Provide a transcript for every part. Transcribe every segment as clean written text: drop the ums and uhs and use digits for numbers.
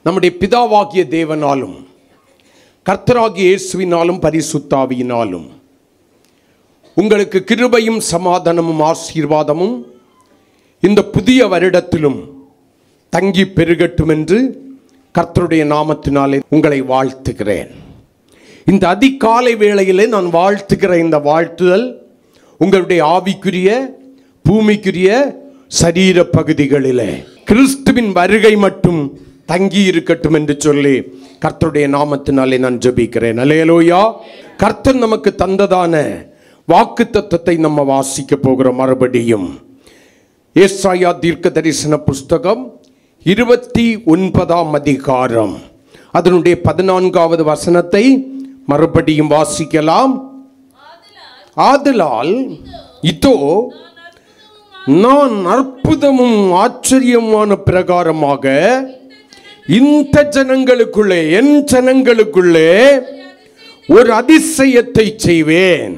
நம்முடைய பிதாவாகிய தேவனாலும் கர்த்தராகிய இயேசுவினாலும் பரிசுத்த ஆவியினாலும் உங்களுக்கு கிருபையும் சமாதானமும் ஆசீர்வாதமும் இந்த புதிய வருடத்திலும் தங்கி பெருகட்டும் என்று கர்த்தருடைய நாமத்தினாலே உங்களை வாழ்த்துகிறேன். இந்த அதிகாலை வேளையிலே நான் வாழ்த்துகிற இந்த வாழ்த்துதல் உங்களுடைய ஆவிக்குரிய பூமிக்குரிய சரீர பகுதிகளிலே கிறிஸ்துவின் வருகை மட்டும் தங்கி இருக்கட்டும் என்று சொல்லி கர்த்தருடைய நாமத்தினாலே நான் ஜெபிக்கிறேன். அல்லேலூயா. கர்த்தர் நமக்கு தந்ததான வாக்குத்தத்தத்தை நம்ம வாசிக்க போகிறோம். மறுபடியும் ஏசாயா தீர்க்க தரிசன புஸ்தகம் 29ஆம் அதிகாரம் அதனுடைய 14வது வசனத்தை மறுபடியும் வாசிக்கலாம். ஆதலால் இதோ நான் அற்புதமும் ஆச்சரியமான பிரகாரமாக இந்த ஜனங்களுக்குள்ளே, என் ஜனங்களுக்குள்ளே ஒரு அதிசயத்தை செய்வேன்.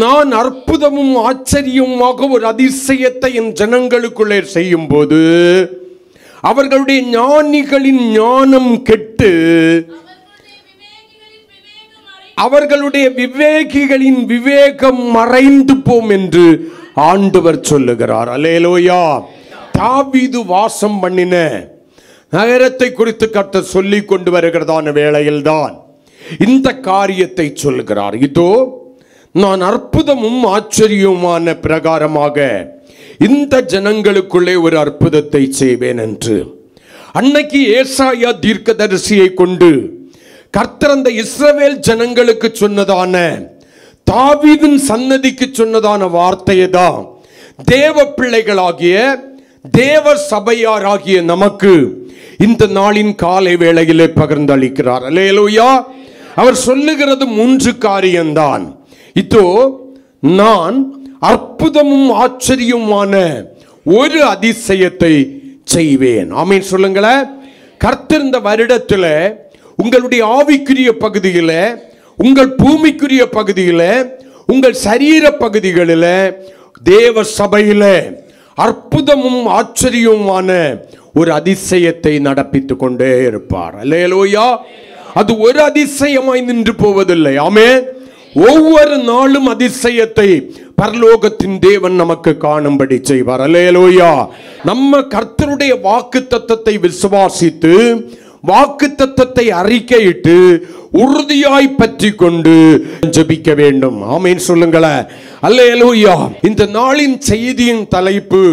நான் அற்புதமும் ஆச்சரியமாக ஒரு அதிசயத்தை என் ஜனங்களுக்குள்ளே செய்யும் போது அவர்களுடைய ஞானிகளின் ஞானம் கெட்டு அவர்களுடைய விவேகிகளின் விவேகம் மறைந்து போம் என்று ஆண்டவர் சொல்லுகிறார். அல்லேலூயா. தாவீது வாசம் பண்ணின நகரத்தை குறித்து கர்த்தர் சொல்லிக் கொண்டு வருகிறதான வேளையில்தான் இந்த காரியத்தை சொல்லுகிறார். இதோ நான் அற்புதமும் ஆச்சரியமான பிரகாரமாக இந்த ஜனங்களுக்குள்ளே ஒரு அற்புதத்தை செய்வேன் என்று அன்னைக்கு ஏசாயா தீர்க்கதரிசியை கொண்டு கர்த்தர் அந்த இஸ்ரவேல் ஜனங்களுக்கு சொன்னதான, தாவீதின் சன்னதிக்கு சொன்னதான வார்த்தையை தான் தேவ பிள்ளைகளாகிய தேவ சபையாராகிய நமக்கு இந்த நாளின் காலை வேளையிலே பகிர்ந்தளிக்கிறார். அல்லேலூயா. அவர் சொல்லுகிறது 3 காரியம்தான். இதோ நான் அற்புதமும் ஆச்சரியமான ஒரு அதிசயத்தை செய்வேன். ஆமென் சொல்லுங்களேன். கர்த்தர் இந்த வருடத்தில் உங்களுடைய ஆவிக்குரிய பகுதியில், உங்கள் பூமிக்குரிய பகுதியில், உங்கள் சரீர பகுதிகளில், தேவ சபையில் அற்புதமும் ஆச்சரியமான ஒரு அதிசயத்தை நடப்பித்துக் கொண்டே இருப்பார். அல்லேலூயா. அது ஒரு அதிசயமாய் நின்று போவதில்லை. ஆமென். ஒவ்வொரு நாளும் அதிசயத்தை பரலோகத்தின் தேவன் நமக்கு காணும்படி செய்வார். அல்லேலூயா. நம்ம கர்த்தருடைய வாக்குத்தத்தத்தை விசுவாசித்து வாக்குத்தத்தத்தை அறிக்கையிட்டு உறுதியாய் பற்றி கொண்டு ஜெபிக்க வேண்டும். ஆமென் சொல்லுங்களேன். அல்லேலூயா. இந்த நாளின் செய்தியின் தலைப்பு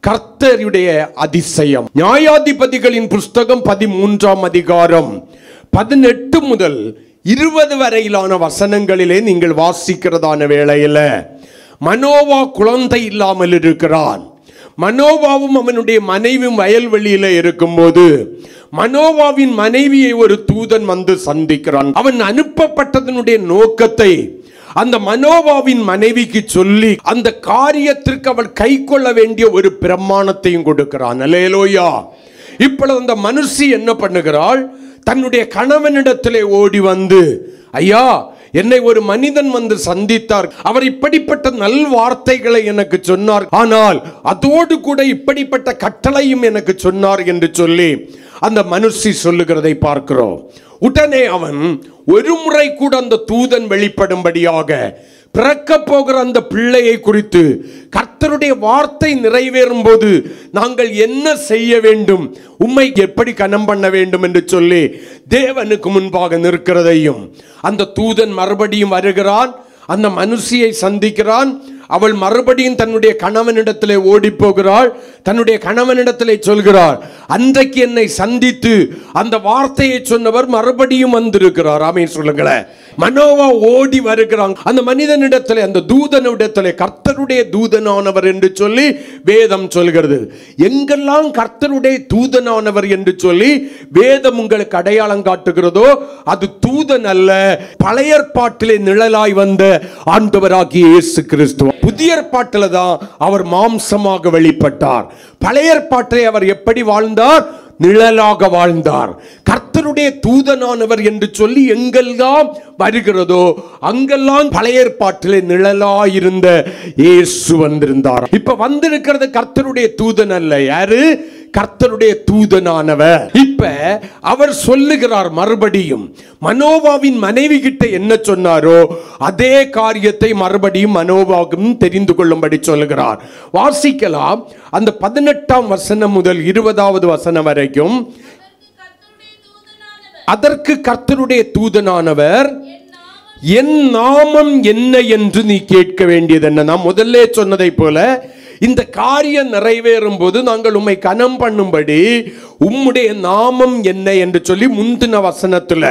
கர்த்தருடைய அதிசயம். நியாயாதிபதிகளின் புஸ்தகம் 13ஆம் அதிகாரம் 18 முதல் 20 வரையிலான வசனங்களிலே நீங்கள் வாசிக்கிறதான வேளையில மனோவா குழந்தை இல்லாமல் இருக்கிறான். மனோவாவும் அவனுடைய மனைவியும் வயல்வெளியில இருக்கும்போது மனோவாவின் மனைவியை ஒரு தூதன் வந்து சந்திக்கிறான். அவன் அனுப்பப்பட்டதனுடைய நோக்கத்தை அந்த மனோவாவின் மனைவிக்கு சொல்லி அந்த காரியத்திற்கு அவள் கை கொள்ள வேண்டிய ஒரு பிரமாணத்தையும் கொடுக்கிறான். அல்லேலூயா. இப்பொழுது அந்த மனுஷி என்ன பண்ணுகிறாள்? தன்னுடைய கணவனிடத்திலே ஓடி வந்து, ஐயா, என்னை ஒரு மனிதன் வந்து சந்தித்தார், அவர் இப்படிப்பட்ட நல் வார்த்தைகளை எனக்கு சொன்னார், ஆனால் அதோடு கூட இப்படிப்பட்ட கட்டளையும் எனக்கு சொன்னார் என்று சொல்லி அந்த மனுஷி சொல்லுகிறதை பார்க்கிறோம். உடனே அவன் ஒரு முறை கூட அந்த தூதன் வெளிப்படும்படியாக பிறக்க போகிற அந்த பிள்ளையை குறித்து கர்த்தருடைய வார்த்தை நிறைவேறும் போது நாங்கள் என்ன செய்ய வேண்டும், உம்மை எப்படி கனம் பண்ண வேண்டும் என்று சொல்லி தேவனுக்கு முன்பாக நிற்கிறதையும், அந்த தூதன் மறுபடியும் வருகிறான், அந்த மனுஷியை சந்திக்கிறான். அவள் மறுபடியும் தன்னுடைய கணவனிடத்திலே ஓடி போகிறாள். தன்னுடைய கணவனிடத்திலே சொல்கிறாள், அன்றைக்கு என்னை சந்தித்து அந்த வார்த்தையை சொன்னவர் மறுபடியும் வந்திருக்கிறார். ஆமென் சொல்லுங்களேன். மனோவா ஓடி வருகிறாங்க. அந்த மனிதனிடத்திலே, அந்த தூதனிடத்திலே, கர்த்தருடைய தூதனானவர் என்று சொல்லி வேதம் சொல்கிறது. எங்கெல்லாம் கர்த்தருடைய தூதனானவர் என்று சொல்லி வேதம் உங்களுக்கு அடையாளம் காட்டுகிறதோ அது தூதன் அல்ல, பழைய ஏற்பாட்டிலே நிழலாய் வந்த ஆண்டவராகிய இயேசு கிறிஸ்து. புதிய ஏற்பாட்டில தான் அவர் மாம்சமாக வெளிப்பட்டார். பழைய ஏற்பாட்டிலே அவர் எப்படி வாழ்ந்தார்? நிழலாக வாழ்ந்தார். கர்த்தருடைய தூதனானவர் என்று சொல்லி எங்கெல்லாம் வருகிறதோ அங்கெல்லாம் பழைய ஏற்பாட்டிலே நிழலாயிருந்த இயேசு வந்திருந்தார். இப்ப வந்திருக்கிறது கர்த்தருடைய தூதன் அல்ல. யாரு? கர்த்தருடைய தூதனானவர். இப்ப அவர் சொல்லுகிறார் மறுபடியும் மனோவாவின் மனைவி கிட்ட என்ன சொன்னாரோ அதே காரியத்தை மறுபடியும் மனோவாவுக்கும் தெரிந்து கொள்ளும்படி சொல்லுகிறார். வாசிக்கலாம் அந்த 18ஆம் வசனம் முதல் 20வது வசனம் வரைக்கும். அதற்கு கர்த்தருடைய தூதனானவர், என் நாமம் என்ன என்று நீ கேட்க வேண்டியது என்ன? நான் முதல்ல சொன்னதை போல இந்த காரியம் நிறைவேறும் போது நாங்கள் உம்மை கனம் பண்ணும்படி உம்முடைய நாமம் என்ன என்று சொல்லி முந்தின வசனத்துல,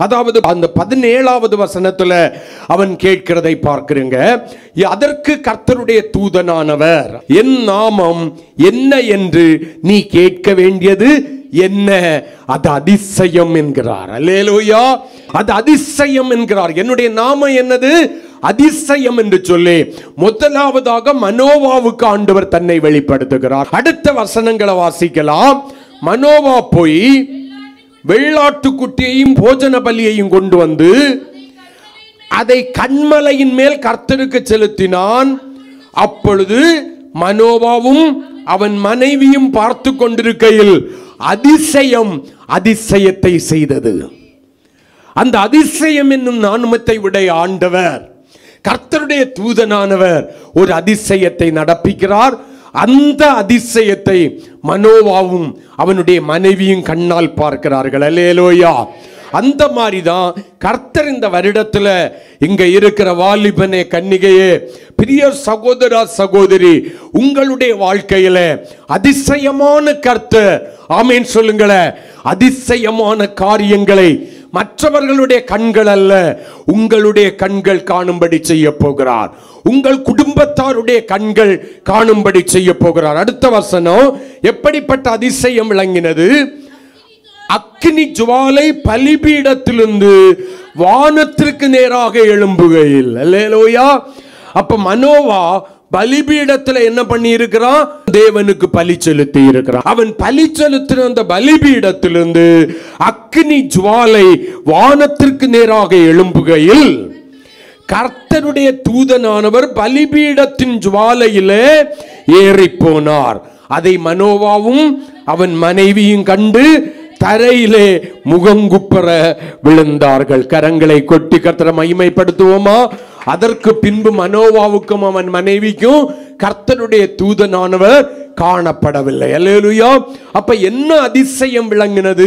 அதாவது அந்த 17வது வசனத்துல அவன் கேட்கிறதை பார்க்கிறீங்க. அதற்கு கர்த்தருடைய தூதனானவர், என் நாமம் என்ன என்று நீ கேட்க வேண்டியது என்ன? அது அதிசயம் என்கிறார். அல்லேலூயா, அது அதிசயம் என்கிறார். என்னுடைய நாமம் என்னது? அதிசயம் என்று சொல்லி முதலாவதாக மனோவாவுக்கு ஆண்டவர் தன்னை வெளிப்படுத்துகிறார். அடுத்த வசனங்களை வாசிக்கலாம். மனோவா போய் வெள்ளாட்டுக்குட்டியையும் போஜன பலியையும் கொண்டு வந்து அதை கன்மலையின் மேல் கர்த்தருக்கு செலுத்தினான். அப்பொழுது மனோவாவும் அவன் மனைவியும் பார்த்து கொண்டிருக்கையில் அதிசயம் அதிசயத்தை செய்தது. அந்த அதிசயம் என்னும் நாமத்தை உடைய ஆண்டவர் கர்த்தருடைய தூதனானவர் ஒரு அதிசயத்தை நடப்பிக்கிறார். அந்த அதிசயத்தை மனோவாவும் அவனுடைய மனைவியும் கண்ணால் பார்க்கிறார்கள். அல்லேலூயா. அந்த மாதிரி தான் கர்த்தர் இந்த வருடத்துல இங்க இருக்கிற வாலிபனே, கன்னிகையே, பிரிய சகோதரா சகோதரி, உங்களுடைய வாழ்க்கையில அதிசயமான கர்த்தர், ஆமேன் சொல்லுங்களேன், அதிசயமான காரியங்களை மற்றவர்களுடைய கண்கள் அல்ல உங்களுடைய கண்கள் காணும்படி செய்ய போகிறார். உங்கள் குடும்பத்தாருடைய கண்கள் காணும்படி செய்ய போகிறார். அடுத்த வசனம் எப்படிப்பட்ட அதிசயம் விளங்கினது? அக்கினி ஜுவாலை பலிபீடத்திலிருந்து வானத்திற்கு நேராக எழும்புகையில். அல்லேலூயா. அப்ப மனோவா பலிபீடத்துல என்ன பண்ணி இருக்கிறான்? தேவனுக்கு பலி செலுத்தி இருக்கிறான். அவன் பலி செலுத்தின அந்த பலிபீடத்திலிருந்து அக்கினி ஜுவாலை வானத்திற்கு நேராக எழும்புகையில் கர்த்தருடைய தூதனானவர் பலிபீடத்தின் ஜுவாலையிலே ஏறி போனார். அதை மனோவாவும் அவன் மனைவியும் கண்டு தரையிலே முகங்குப்புற விழுந்தார்கள். கரங்களை கொட்டி கர்த்தரை மகிமைப்படுத்துவோமா? அதற்கு பின்பு மனோவாவுக்கும் அவன் மனைவிக்கும் கர்த்தருடைய தூதனானவர் காணப்படவில்லை. அல்லேலூயா. அப்ப என்ன அதிசயம் விளங்கினது?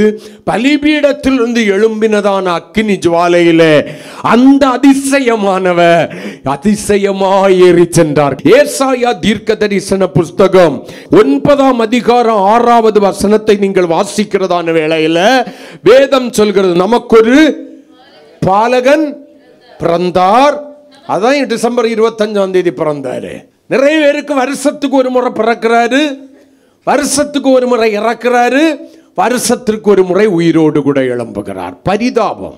பலிபீடத்தில் இருந்து எழும்பினதான அக்கினி ஜுவாலையிலே அந்த அதிசயமானவர் அதிசயமாய் ஏறி சென்றார். ஏசாயா தீர்க்க தரிசன புஸ்தகம் 9ஆம் அதிகாரம் 6வது வசனத்தை நீங்கள் வாசிக்கிறதான வேளையில வேதம் சொல்கிறது, நமக்கொரு பாலகன் பிறந்தார். அதான் டிசம்பர் 25ஆம் தேதி பிறந்தாரு. நிறைய பேருக்கு வருஷத்துக்கு ஒரு முறை பிறக்கிறாரு, வருஷத்துக்கு ஒரு முறை இறக்கிறாரு, வருஷத்திற்கு ஒரு முறை உயிரோடு கூட எழும்புகிறார். பரிதாபம்.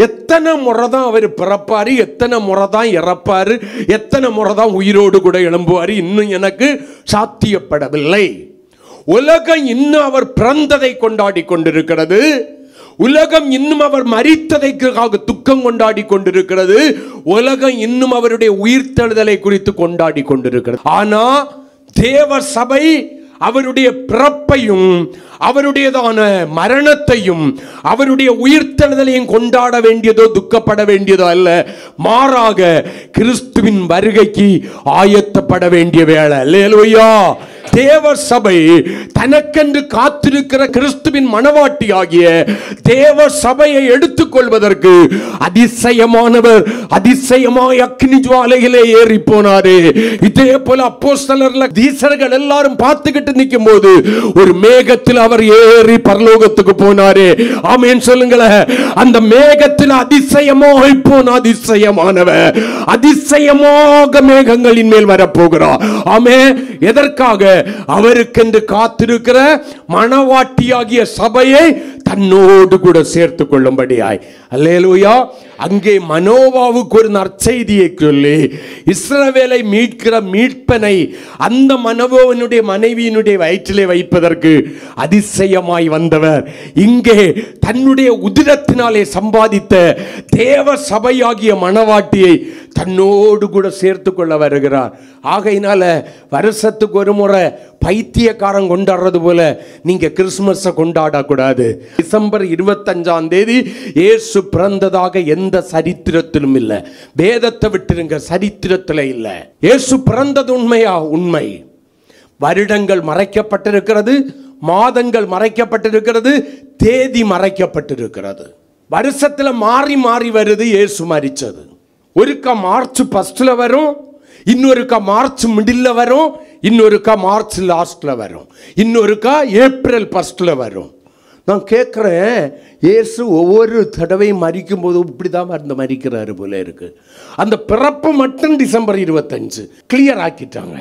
எத்தனை முறை தான் அவர் பிறப்பாரு, எத்தனை முறை தான் இறப்பாரு, எத்தனை முறை தான் உயிரோடு கூட எழும்புவாரு, இன்னும் எனக்கு சாத்தியப்படவில்லை. உலகம் இன்னும் அவர் பிறந்ததை கொண்டாடி கொண்டிருக்கிறது. உலகம் இன்னும் அவர் மரித்ததைக்காக துக்கம் கொண்டாடி கொண்டிருக்கிறது. உலகம் இன்னும் அவருடைய உயிர்த்தெழுதலை குறித்து கொண்டாடி கொண்டிருக்கிறது. ஆனா தேவ சபை அவருடைய பிறப்பையும் அவருடையதான மரணத்தையும் அவருடைய உயிர்த்தெழுதலையும் கொண்டாட வேண்டியதோ துக்கப்பட வேண்டியதோ அல்ல. மாறாக கிறிஸ்துவின் வருகைக்கு ஆயத்தப்பட வேண்டிய வேளை. அல்லேலூயா. தேவ சபை தனக்கென்று காத்திருக்கிற கிறிஸ்துவின் மனவாட்டி ஆகிய தேவ சபையை எடுத்துக்கொள்வதற்கு அதிசயமானவர் அதிசயமாய் அக்கினி ஜுவாலையிலே ஏறி போனாரு. இதே போல அப்போஸ்தலர்ல தீசர்கள் எல்லாரும் பார்த்துக்கிட்டு நிற்கும் போது ஒரு மேகத்தில் அவர் ஏறி பரலோகத்துக்கு போனாரு. ஆமென் சொல்லுங்களேன். அந்த மேகத்தில் அதிசயமாய் போன அதிசயமானவர் அதிசயமாக மேகங்களின் மேல் வரப்போகிறார். ஆமென். எதற்காக? அவருக்கென்று காத்திருக்கிற மனவாட்டியாகிய சபையை தன்னோடு கூட சேர்த்துக் கொள்ளும்படியாய். அல்லேலூயா. அங்கே மனோவாவுக்கு ஒரு நற்செய்தியை சொல்லி இஸ்ரவேலை மீட்கிற மீட்பனை அந்த மனோவாவினுடைய மனைவியினுடைய வயிற்றிலே வைப்பதற்கு அதிசயமாய் வந்தவர் இங்கே தன்னுடைய உதிரத்தினாலே சம்பாதித்த தேவ சபையாகிய மனவாட்டியை தன்னோடு கூட சேர்த்து கொள்ள வருகிறார். ஆகையினால வருஷத்துக்கு ஒரு முறை பைத்தியக்காரன் கொண்டாடுறது போல நீங்க கிறிஸ்துமஸை கொண்டாடக்கூடாது. டிசம்பர் 25ஆம் தேதி இயேசு பிறந்ததாக எந்த சரித்திரத்திலும் இல்லை. வேதத்தை விட்டுருங்க, சரித்திரத்தில் இல்லை. இயேசு பிறந்தது உண்மையா? உண்மை. வருடங்கள் மறைக்கப்பட்டிருக்கிறது, மாதங்கள் மறைக்கப்பட்டிருக்கிறது, தேதி மறைக்கப்பட்டிருக்கிறது. வருஷத்துல மாறி மாறி வருது இயேசு மரிச்சது. ஒருக்கா மார்ச் 1 வரும், இன்னொருக்கா மார்ச் மிடில் வரும், இன்னொருக்கா மார்ச் லாஸ்ட்ல வரும், இன்னொருக்கா ஏப்ரல் 1 வரும். நான் கேட்குறேன், இயேசு ஒவ்வொரு தடவையும் மரிக்கும் போது இப்படிதான் மருந்து மரிக்கிறாரு போல இருக்கு. அந்த பிறப்பு மட்டும் டிசம்பர் 25 கிளியர் ஆக்கிட்டாங்க.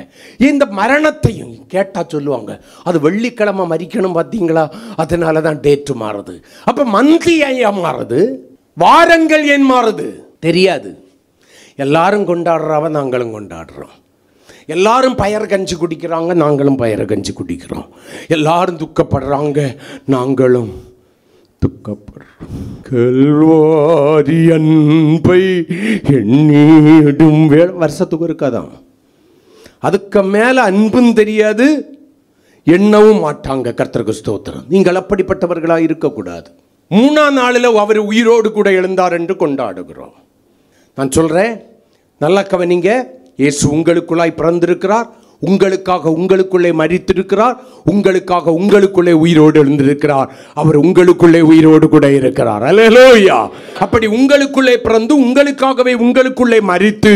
இந்த மரணத்தையும் கேட்டா சொல்லுவாங்க, அது வெள்ளிக்கிழமை மரிக்கணும் பார்த்தீங்களா, அதனால தான் டேட்டு மாறுது. அப்ப மந்தி ஏன் மாறுது, வாரங்கள் ஏன் மாறுது தெரியாது. எல்லாரும் கொண்டாடுறாவ நாங்களும் கொண்டாடுறோம். எல்லாரும் பயறு கஞ்சி குடிக்கிறாங்க, நாங்களும் பயறு கஞ்சி குடிக்கிறோம். எல்லாரும் துக்கப்படுறாங்க, நாங்களும் துக்கப்படுறோம். கல்வாரி அன்பை எண்ணிடும் வருஷத்துக்கு இருக்காதான். அதுக்கு மேல அன்பும் தெரியாது, எண்ணவும் மாட்டாங்க. கர்த்தருக்கு ஸ்தோத்திரம். நீங்கள் அப்படிப்பட்டவர்களா இருக்கக்கூடாது. 3ஆம் நாளில் அவர் உயிரோடு கூட எழுந்தார் என்று கொண்டாடுகிறோம். நான் சொல்றேன், நல்லா கவனிங்க. இயேசு உங்களுக்குள்ளாய் பிறந்திருக்கிறார், உங்களுக்காக உங்களுக்குள்ளே மரித்திருக்கிறார், உங்களுக்காக உங்களுக்குள்ளே உயிரோடு எழுந்திருக்கிறார். அவர் உங்களுக்குள்ளே உயிரோடு கூட இருக்கிறார். அல்லேலூயா. அப்படி உங்களுக்குள்ளே பிறந்து, உங்களுக்காகவே உங்களுக்குள்ளே மரித்து,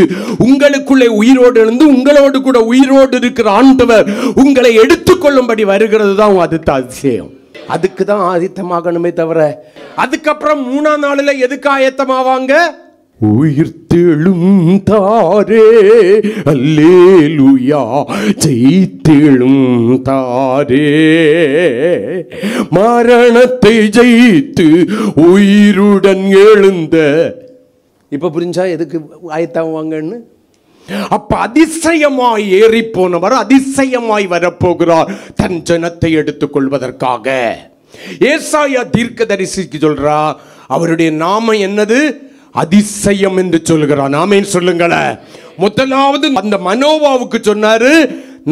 உங்களுக்குள்ளே உயிரோடு எழுந்து, உங்களோடு கூட உயிரோடு இருக்கிற ஆண்டவர் உங்களை எடுத்துக்கொள்ளும்படி வருகிறது தான் அது அதிசயம். அதுக்கு தான் ஆயத்தமாகணுமே தவிர, அதுக்கப்புறம் 3ஆம் நாளில் எதுக்கு ஆயத்தமாவாங்க? உயிர்த்தெழும் தாரே அல்லேலூயா, ஜெயித்தெழும் தாரே, மரணத்தை ஜெயித்து உயிருடன் எழுந்த. இப்ப புரிஞ்சா எதுக்கு ஆயத்தமாவாங்கன்னு? அப்ப அதிசயமாய் ஏறி போனவர் அதிசயமாய் வரப்போகிறார் தன் ஜனத்தை எடுத்துக் கொள்வதற்காக. ஏசாயா தீர்க்கதரிசிக்கு சொல்றா, அவருடைய நாமம் என்னது? அதிசயம் என்று சொல்கிறான். ஆமென் சொல்லுங்களேன். முதலாவது அந்த மனோவாவுக்கு சொன்னாரு,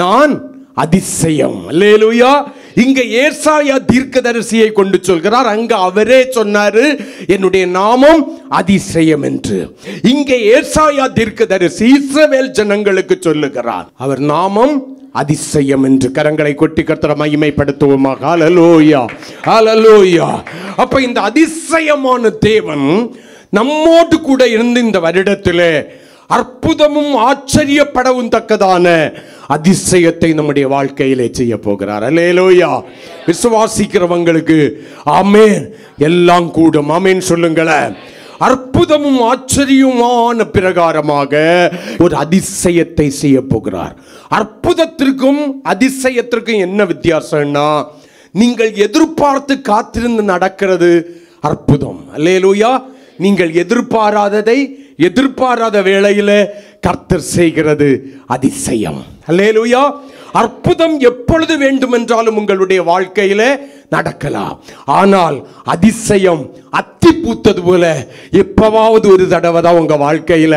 நான் அதிசயம். அல்லேலூயா. இங்க ஏசாயா தீர்க்கதரிசியை கொண்டு சொல்கிறார், அங்க அவரே சொன்னாரு என்னுடைய நாமம் அதிசயம் என்று. இங்கே ஏசாயா தீர்க்கதரிசி இஸ்ரவேல் ஜனங்களுக்கு சொல்லுகிறார், அவர் நாமம் அதிசயம் என்று. கரங்களை கொட்டி கர்த்தரை மகிமைப்படுத்துவோமாக. ஹல்லேலூயா, ஹல்லேலூயா. அப்ப இந்த அதிசயமான தேவன் நம்மோடு கூட இருந்து இந்த வருடத்திலே அற்புதமும் ஆச்சரியப்படவும் தக்கதான அதிசயத்தை நம்முடைய வாழ்க்கையிலே செய்ய போகிறார். அல்லேலூயா. விசுவாசிக்கிறவங்களுக்கு ஆமென், எல்லாம் கூடும். ஆமென் சொல்லுங்களேன். அற்புதமும் ஆச்சரியமான பிரகாரமாக ஒரு அதிசயத்தை செய்ய போகிறார். அற்புதத்திற்கும் அதிசயத்திற்கும் என்ன வித்தியாசம்னா, நீங்கள் எதிர்பார்த்து காத்திருந்து நடக்கிறது அற்புதம். அல்லேலூயா. நீங்கள் எதிர்பாராததை எதிர்பாராத வேளையில கர்த்தர் செய்கிறது அதிசயம். அல்லேலூயா. அற்புதம் எப்பொழுது வேண்டுமென்றாலும் உங்களுடைய வாழ்க்கையில நடக்கலாம். ஆனால் அதிசயம் அத்தி பூத்தது போல எப்பவாவது ஒரு தடவை தான் உங்க வாழ்க்கையில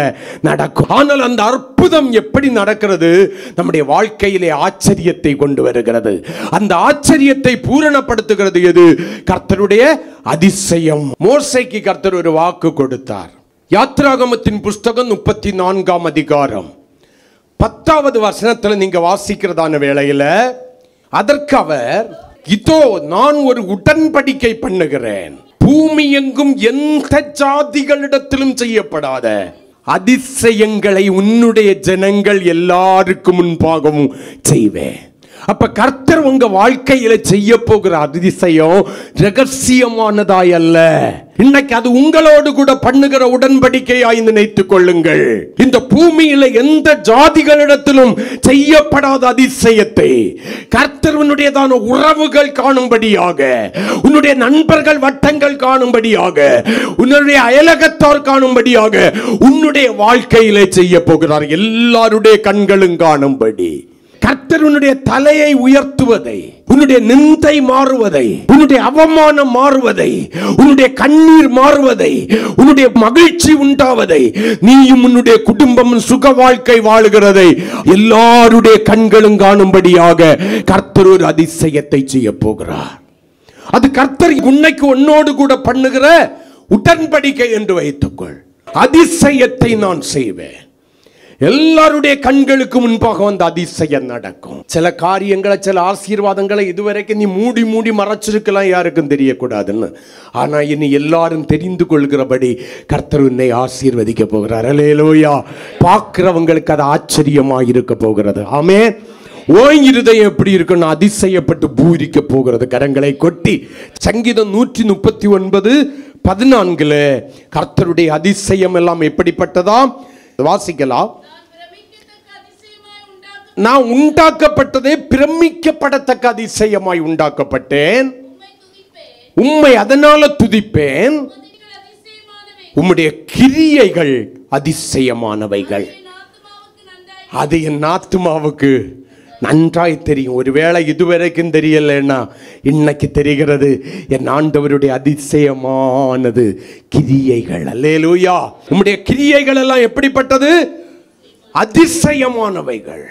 நடக்கும். ஆனால் அந்த அற்புதம் எப்படி நடக்கிறது? நம்முடைய வாழ்க்கையிலே ஆச்சரியத்தை கொண்டு வருகிறது. அந்த ஆச்சரியத்தை பூரணப்படுத்துகிறது எது? கர்த்தருடைய அதிசயம். மோசேக்கு கர்த்தர் ஒரு வாக்கு கொடுத்தார். யாத்ராகமத்தின் புஸ்தகம் 34ஆம் அதிகாரம் 10வது வசனத்தில் நீங்க வாசிக்கிறதான வேளையில, அதற்கு அவர், இதோ நான் ஒரு உடன்படிக்கை பண்ணுகிறேன், பூமி எங்கும் எந்த ஜாதிகளிடத்திலும் செய்யப்படாத அதிசயங்களை உன்னுடைய ஜனங்கள் எல்லாருக்கும் முன்பாகவும் செய்வேன். அப்ப கர்த்தர் உங்க வாழ்க்கையில செய்ய போகிற அதிசயம் ரகசியமானதாய் அல்ல. இன்னைக்கு அது உங்களோடு கூட பண்ணுகிற உடன்படிக்கையாய் நினைத்துக் கொள்ளுங்கள். இந்த பூமியில எந்த ஜாதிகளிடத்திலும் செய்யப்படாத அதிசயத்தை கர்த்தர் உன்னுடையதான உறவுகள் காணும்படியாக, உன்னுடைய நண்பர்கள் வட்டங்கள் காணும்படியாக, உன்னுடைய அயலகத்தார் காணும்படியாக உன்னுடைய வாழ்க்கையிலே செய்ய போகிறார். எல்லாருடைய கண்களும் காணும்படி. கர்த்தர் உன்னுடைய தலையை உயர்த்துவதை, உன்னுடைய நிந்தை மாறுவதை, உன்னுடைய அவமானம் மாறுவதை, உன்னுடைய கண்ணீர் மாறுவதை, உன்னுடைய மகிழ்ச்சி உண்டாவதை, நீயும் உன்னுடைய குடும்பமும் சுக வாழ்க்கை வாழுகிறதை எல்லாருடைய கண்களும் காணும்படியாக கர்த்தர் ஒரு அதிசயத்தை செய்ய போகிறார். அது கர்த்தர் உன்னைக்கு உன்னோடு கூட பண்ணுகிற உடன்படிக்கை என்று வைத்துக்கொள். அதிசயத்தை நான் செய்வேன். எல்லாருடைய கண்களுக்கு முன்பாக வந்த அதிசயம் நடக்கும். சில காரியங்களை, சில ஆசீர்வாதங்களை இதுவரைக்கும் நீ மூடி மூடி மறைச்சிருக்கலாம், யாருக்கும் தெரியக்கூடாதுன்னு. ஆனா இனி எல்லாரும் தெரிந்து கொள்கிறபடி கர்த்தர் உன்னை ஆசீர்வதிக்க போகிறார். அல்லேலூயா. பார்க்கிறவங்களுக்கு அது ஆச்சரியமா இருக்க போகிறது. ஆமென். ஓய் இருதயம் எப்படி இருக்குன்னு அதிசயப்பட்டு பூரிக்க போகிறது. கரங்களை கொட்டி சங்கீதம் 139:14 கர்த்தருடைய அதிசயம் எல்லாம் எப்படிப்பட்டதா வாசிக்கலாம். நான் உண்டாக்கப்பட்டதே பிரமிக்கப்படத்தக்க அதிசயமாய் உண்டாக்கப்பட்டேன், உம்மை அதனால துதிப்பேன், உம்முடைய கிரியைகள் அதிசயமானவைகள். அது என் ஆத்துமாவுக்கு நன்றாய் தெரியும். ஒருவேளை இதுவரைக்கும் தெரியலன்னா இன்னைக்கு தெரிகிறது. என் ஆண்டவருடைய அதிசயமானது கிரியைகள். அல்லேலூயா. உம்முடைய கிரியைகள் எல்லாம் எப்படிப்பட்டது? அதிசயமானவைகள்.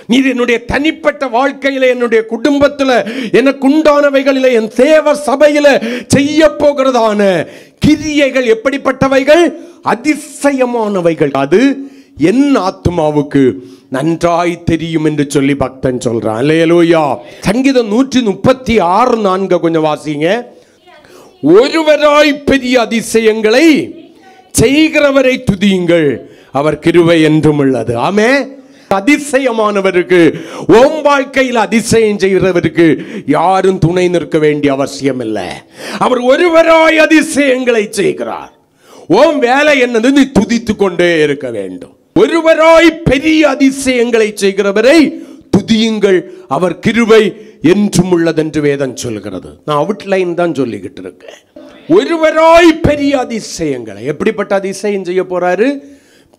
நீ என்னுடைய தனிப்பட்ட வாழ்க்கையில, என்னுடைய குடும்பத்தில், எனக்கு உண்டானவைகளில், என் தேவ சபையில செய்ய போகிறதான கிரியைகள் எப்படிப்பட்டவைகள்? அதிசயமானவைகள். அது என் ஆத்துமாவுக்கு நன்றாய் தெரியும் என்று சொல்லி பக்தன் சொல்றான். அல்லேலூயா. சங்கீதம் 136:4 கொஞ்சம் வாசிங்க. ஒருவராய் பெரிய அதிசயங்களை செய்கிறவரை துதியுங்கள், அவர் கிருபை என்றும் உள்ளது. ஆமே. அதிசயமானவருக்கு, ஓம் வாழ்க்கையில் அதிசயம் செய்கிறவருக்கு யாரும் துணை நிற்க வேண்டிய அவசியம் இல்லை. அவர் ஒருவராய் அதிசயங்களை செய்கிறார். ஓம் வேலை என்னது? நீ துதித்து கொண்டே இருக்க வேண்டும். ஒருவராய் பெரிய அதிசயங்களை செய்கிறவரை துதியுங்கள், அவர் கிருபை என்றும் உள்ளதென்று வேதம் சொல்கிறது. நான் அவுட்லைன் தான் சொல்லிக்கிட்டு இருக்கேன். ஒருவராய் பெரிய அதிசயங்களை. எப்படிப்பட்ட அதிசயம் செய்ய போறாரு?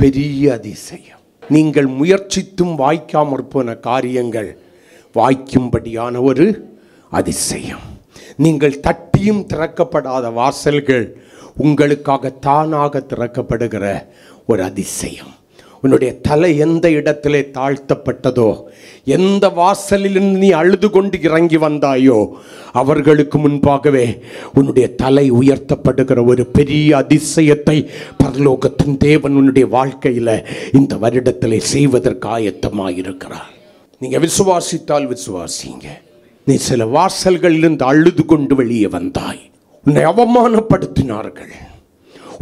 பெரிய அதிசயம். நீங்கள் முயற்சித்தும் வாய்க்காமற் போன காரியங்கள் வாய்க்கும்படியான ஒரு அதிசயம். நீங்கள் தட்டியும் திறக்கப்படாத வாசல்கள் உங்களுக்காக தானாக திறக்கப்படுகிற ஒரு அதிசயம். உன்னுடைய தலை எந்த இடத்திலே தாழ்த்தப்பட்டதோ, எந்த வாசலிலிருந்து நீ அழுது கொண்டு இறங்கி வந்தாயோ, அவர்களுக்கு முன்பாகவே உன்னுடைய தலை உயர்த்தப்படுகிற ஒரு பெரிய அதிசயத்தை பரலோகத்தின் தேவன் உன்னுடைய வாழ்க்கையில் இந்த வருடத்திலே செய்வதற்கு ஆயத்தமாயிருக்கிறார். நீங்க விசுவாசித்தால் விசுவாசிங்க. நீ சில வாசல்களிலிருந்து அழுது கொண்டு வெளியே வந்தாய். உன்னை அவமானப்படுத்தினார்கள்,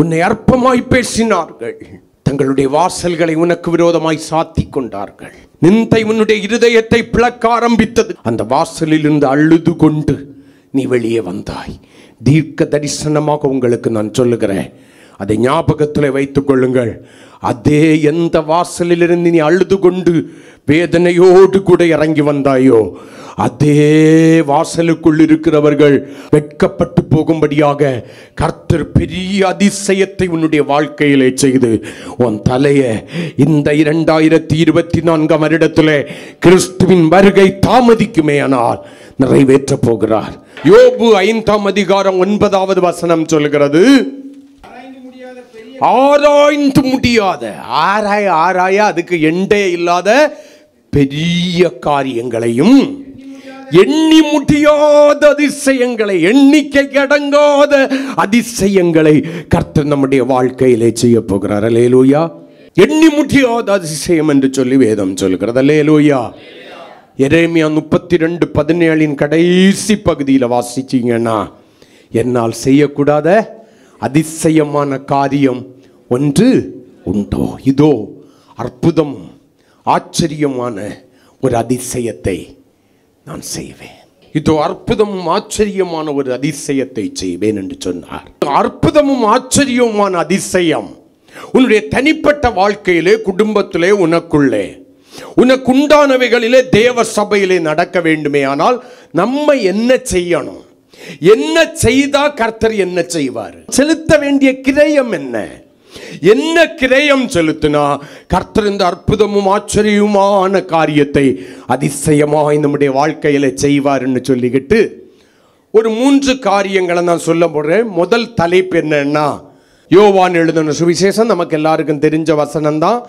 உன்னை அற்பமாய் பேசினார்கள், தங்களுடைய வாசல்களை உனக்கு விரோதமாய் சாத்தி கொண்டார்கள். நிந்தை உன்னுடைய இருதயத்தை பிளக்க ஆரம்பித்தது. அந்த வாசலில் இருந்து அழுது கொண்டு நீ வெளியே வந்தாய். தீர்க்க தரிசனமாக உங்களுக்கு நான் சொல்லுகிறேன், அதை ஞாபகத்தில் வைத்துக் கொள்ளுங்கள். அதே எந்த வாசலிலிருந்து நீ அழுது கொண்டு வேதனையோடு கூட இறங்கி வந்தாயோ, அதே வாசலுக்குள் இருக்கிறவர்கள் வெட்கப்பட்டு போகும்படியாக கர்த்தர் பெரிய அதிசயத்தை உன்னுடைய வாழ்க்கையிலே செய்து உன் தலையை இந்த 2024 வருடத்திலே கிறிஸ்துவின் வருகை தாமதிக்குமே ஆனால் நிறைவேற்ற போகிறார். யோபு 5:9 சொல்கிறது, ஆராய்ந்து முடியாத, ஆராய அதுக்கு எண்டே இல்லாத பெரிய காரியங்களையும் எண்ணி முடியாத அதிசயங்களை, எண்ணிக்கை அடங்காத அதிசயங்களை கர்த்தர் நம்முடைய வாழ்க்கையிலே செய்ய போகிறார். அல்லேலூயா. எண்ணி முடியாத அதிசயம் என்று சொல்லி வேதம் சொல்கிறது. அல்லேலூயா. எரேமியா 32:17 கடைசி பகுதியில் வாசிச்சீங்கன்னா, என்னால் செய்யக்கூடாத அதிசயமான காரியம் ஒன்று உண்டோ, இதோ அற்புதம் ஆச்சரியமான ஒரு அதிசயத்தை நான் செய்வேன், இதோ அற்புதமும் ஆச்சரியமான ஒரு அதிசயத்தை செய்வேன் என்று சொன்னார். அற்புதமும் ஆச்சரியமான அதிசயம் உன்னுடைய தனிப்பட்ட வாழ்க்கையிலே, குடும்பத்திலே, உனக்குள்ளே, உனக்குண்டானவைகளிலே, தேவ சபையிலே நடக்க வேண்டுமே ஆனால் நம்ம என்ன செய்யணும்? என்ன செய்தா கர்த்தர் என்ன செய்வார்? செலுத்த வேண்டிய கிரயம் என்ன? என்ன கிரயம் செலுத்தினா கர்த்தர் இந்த அற்புதமும் ஆச்சரியமான காரியத்தை அதிசயமாய் நம்முடைய வாழ்க்கையில செய்வார்னு சொல்லிக்கிட்டு ஒரு 3 காரியங்களை நான் சொல்ல போறேன். முதல் தலைப்பு என்னன்னா, யோவான் எழுதின சுவிசேஷம் நமக்கு எல்லாருக்கும் தெரிஞ்ச வசனம் தான்.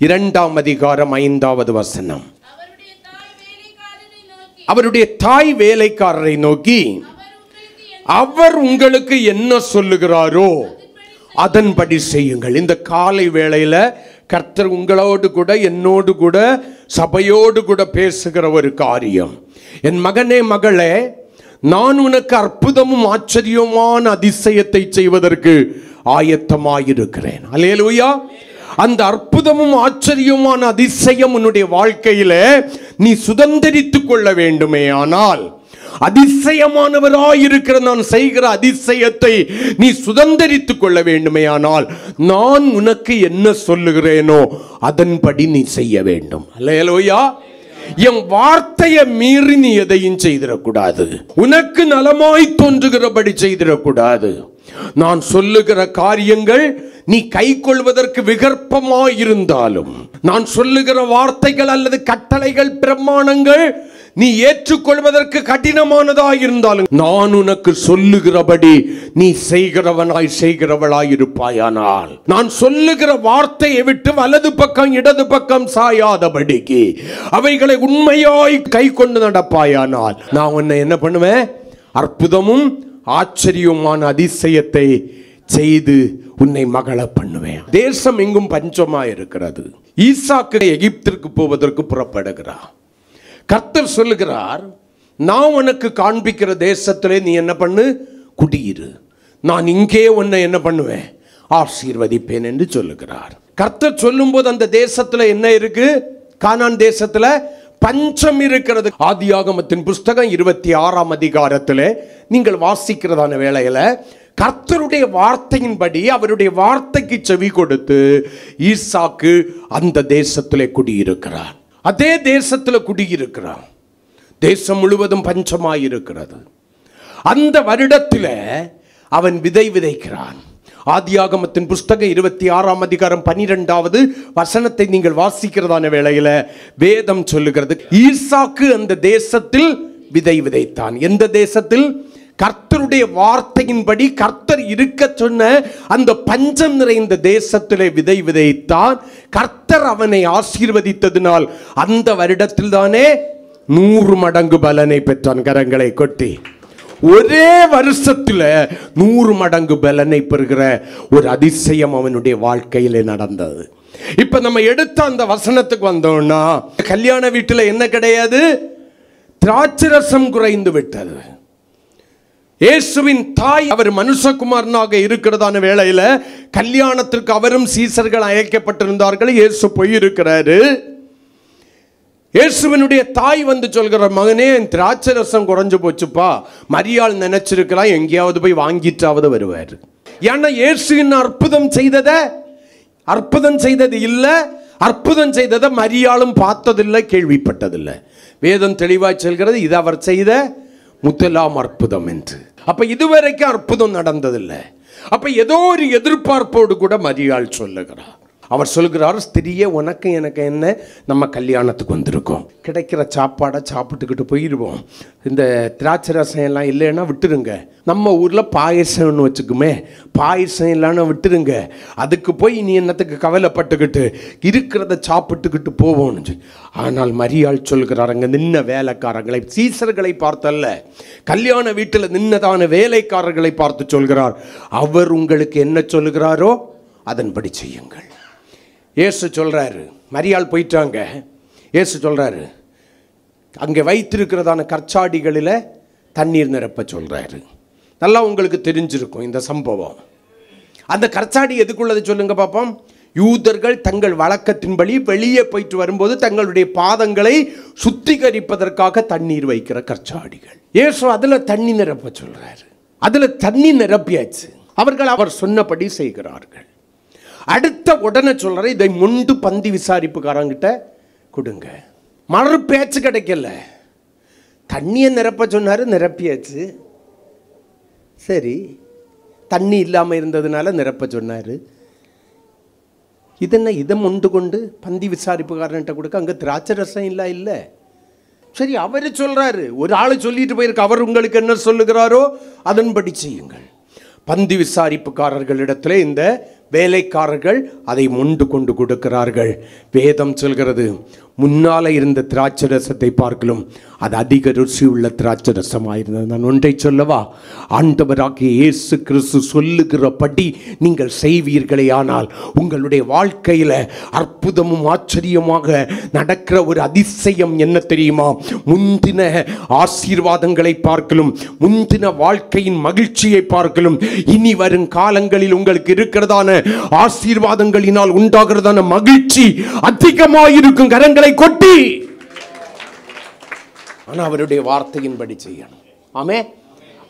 2ஆம் அதிகாரம் 5வது வசனம். அவருடைய தாய் வேலைக்காரரை நோக்கி அவர் உங்களுக்கு என்ன சொல்லுகிறாரோ அதன்படி செய்யுங்கள். இந்த காலை வேளையில கர்த்தர் உங்களோடு கூட என்னோடு கூட சபையோடு கூட பேசுகிற ஒரு காரியம். என் மகனே மகளே, நான் உனக்கு அற்புதமும் ஆச்சரியமான அதிசயத்தை செய்வதற்கு ஆயத்தமாயிருக்கிறேன். அல்லேலூயா. அந்த அற்புதமும் ஆச்சரியமான அதிசயம் உன்னுடைய வாழ்க்கையில நீ சுதந்திரித்துக் கொள்ள வேண்டுமே ஆனால், அதிசயமானவராயிருக்கிற நான் செய்கிற அதிசயத்தை நீ சுதந்திரித்துக் கொள்ள வேண்டுமே ஆனால், நான் உனக்கு என்ன சொல்லுகிறேனோ அதன்படி நீ செய்ய வேண்டும். அல்லேலூயா. என் வார்த்தையை மீறி நீ எதையும் செய்திடக்கூடாது. உனக்கு நலமாய் தோன்றுகிறபடி செய்திடக்கூடாது. நான் சொல்லுகிற காரியங்கள் நீ கை கொள்வதற்கு விகற்பமாயிருந்தாலும், நான் சொல்லுகிற வார்த்தைகள் அல்லது கட்டளைகள் பிரமாணங்கள் நீ ஏற்றுக்கொள்வதற்கு கடினமானதாயிருந்தாலும், நான் உனக்கு சொல்லுகிறபடி நீ செய்கிறவளாய் இருப்பாயானால், நான் சொல்லுகிற வார்த்தையை விட்டு வலது பக்கம் இடது பக்கம் சாயாதபடிக்கு அவைகளை உண்மையாய் கை கொண்டு நடப்பாயானால், நான் உன்னை என்ன பண்ணுவேன்? அற்புதமும் ஆச்சரியமான அதிசயத்தை செய்து உன்னை மகள பண்ணுவேன். தேசம் எங்கும் பஞ்சமா இருக்கிறது. ஈசாக்கு எகிப்திற்கு போவதற்கு புறப்படுகிறார். கர்த்தர் சொல்லுகிறார், நான் உனக்கு காண்பிக்கிற தேசத்திலே நீ என்ன பண்ணு? குடியிரு. நான் இங்கே உன்னை என்ன பண்ணுவேன்? ஆசீர்வதிப்பேன் என்று சொல்லுகிறார். கர்த்தர் சொல்லும் போது அந்த தேசத்துல என்ன இருக்கு? கானான் தேசத்துல பஞ்சம் இருக்கிறது. ஆதியாகமத்தின் புஸ்தகம் 26ஆம் அதிகாரத்தில் நீங்கள் வாசிக்கிறதான வேளையில கர்த்தருடைய வார்த்தையின்படி அவருடைய வார்த்தைக்கு செவி கொடுத்து ஈசாக்கு அந்த தேசத்திலே குடியிருக்கிறார். அதே தேசத்தில் குடியிருக்கிறார். தேசம் முழுவதும் பஞ்சமாயிருக்கிறது. அந்த வருடத்தில் அவன் விதை விதைக்கிறான். ஆதியாகமத்தின் புஸ்தகம் 26ஆம் அதிகாரம் 12வது வசனத்தை நீங்கள் வாசிக்கிறதான வேளையில வேதம் சொல்லுகிறது, ஈசாக்கு அந்த தேசத்தில் விதை விதைத்தான். எந்த தேசத்தில்? கர்த்தருடைய வார்த்தையின்படி கர்த்தர் இருக்க சொன்ன அந்த பஞ்சம் நிறைந்த தேசத்திலே விதை விதைத்தான். கர்த்தர் அவனை ஆசீர்வதித்ததினால் அந்த வருடத்தில் தானே 100 மடங்கு பலனை பெற்றான். கரங்களை கொட்டி ஒரே வருஷத்துல 100 மடங்கு பலனை பெறுகிற ஒரு அதிசயம் அவனுடைய வாழ்க்கையிலே நடந்தது. இப்ப நம்ம எடுத்த அந்த வசனத்துக்கு வந்தோம்னா, கல்யாண வீட்டுல என்ன கிடையாது? திராட்சரசம் குறைந்து விட்டது. இயேசுவின் தாய் அவர் மனுஷகுமாரனாக இருக்கிறதான வேளையில கல்யாணத்திற்கு அவரும் சீசர்கள் அழைக்கப்பட்டிருந்தார்கள். இயேசு போயிருக்கிறாரு. இயேசுவினுடைய தாய் வந்து சொல்கிற, மகனே திராட்சை ரசம் குறைஞ்சு போச்சுப்பா. மரியாள் நினைச்சிருக்கலாம் எங்கேயாவது போய் வாங்கிட்டாவது வருவார். ஏன்னா இயேசுவின் அற்புதம் செய்தது இல்லை. அற்புதம் செய்ததை மரியாளும் பார்த்ததில்லை, கேள்விப்பட்டதில்லை. வேதம் தெளிவாய் சொல்கிறது, இது அவர் செய்த முதலாம் அற்புதம் என்று. அப்ப இதுவரைக்கும் அற்புதம் நடந்ததில்லை. அப்ப ஏதோ ஒரு எதிர்பார்ப்போடு கூட மரியாள் சொல்லுகிறார். அவர் சொல்கிறார், ஸ்திரியே உனக்கு எனக்கு என்ன, நம்ம கல்யாணத்துக்கு வந்திருக்கோம், கிடைக்கிற சாப்பாடை சாப்பிட்டுக்கிட்டு போயிடுவோம். இந்த திராட்சை ரசம் எல்லாம் இல்லைன்னா விட்டுருங்க. நம்ம ஊரில் பாயசம்னு வச்சுக்குமே, பாயசம் இல்லைன்னா விட்டுருங்க. அதுக்கு போய் நீ என்னத்துக்கு கவலைப்பட்டுக்கிட்டு, இருக்கிறத சாப்பிட்டுக்கிட்டு போவோம்னு. ஆனால் மரியாள் சொல்கிறார், அங்கே நின்ன வேலைக்காரங்களை, சீசர்களை பார்த்தல்ல, கல்யாண வீட்டில் நின்னதான வேலைக்காரர்களை பார்த்து சொல்கிறார், அவர் உங்களுக்கு என்ன சொல்லுகிறாரோ அதன்படி செய்யுங்கள். இயேசு சொல்றாரு, மரியாள் போயிட்டாங்க. இயேசு சொல்றாரு, அங்கே வைத்திருக்கிறதான கற்சாடிகளில் தண்ணீர் நிரப்ப சொல்றாரு. நல்லா உங்களுக்கு தெரிஞ்சிருக்கும் இந்த சம்பவம். அந்த கற்சாடி எதுக்குள்ளது சொல்லுங்க பாப்போம். யூதர்கள் தங்கள் வழக்கத்தின்படி வெளியே போயிட்டு வரும்போது தங்களுடைய பாதங்களை சுத்திகரிப்பதற்காக தண்ணீர் வைக்கிற கற்சாடிகள். இயேசு அதுல தண்ணி நிரப்ப சொல்றாரு. அதுல தண்ணி நிரப்பியாச்சு. அவர்கள் அவர் சொன்னபடி செய்கிறார்கள். அடுத்த உடனே சொல்ற, இதை முண்டு பந்தி விசாரிப்புக்காரங்கிட்ட கொடுங்க. மறு பேச்சு கிடைக்கல. தண்ணியை நிரப்ப சொன்னாரு, நிரப்பியாச்சு. சரி, தண்ணி இல்லாமல் இருந்ததுனால நிரப்ப சொன்னாரு. இதென்ன இதை முண்டு கொண்டு பந்தி விசாரிப்புக்காரன்ட்ட கொடுக்க அங்கே திராட்சை ரசம் இல்லை. சரி, அவர் சொல்றாரு, ஒரு ஆள் சொல்லிட்டு போயிருக்கு, அவர் உங்களுக்கு என்ன சொல்லுகிறாரோ அதன்படி செய்யுங்கள். பந்தி விசாரிப்புக்காரர்களிடத்தில் இந்த வேலைக்காரர்கள் அதை முண்டு கொண்டு கொடுக்கிறார்கள். வேதம் சொல்கிறது, முன்னால இருந்த திராட்சை ரசத்தை பார்க்கலும் அது அதிக ருசி உள்ள திராட்சை ரசமாயிருந்தது. நான் ஒன்றை சொல்லவா, ஆண்டவராகிய இயேசு கிறிஸ்து சொல்லுகிறபடி நீங்கள் செய்வீர்களே ஆனால் உங்களுடைய வாழ்க்கையில் அற்புதமும் ஆச்சரியமாக நடக்கிற ஒரு அதிசயம் என்ன தெரியுமா? முந்தின ஆசீர்வாதங்களை பார்க்கலும், முந்தின வாழ்க்கையின் மகிழ்ச்சியை பார்க்கலும், இனி வரும் காலங்களில் உங்களுக்கு இருக்கிறதான ஆசீர்வாதங்களினால் உண்டாகிறதான மகிழ்ச்சி அதிகமாயிருக்கும். கரங்களை கொட்டி ஆனா அவருடைய வார்த்தையின்படி செய்யணும். ஆமே.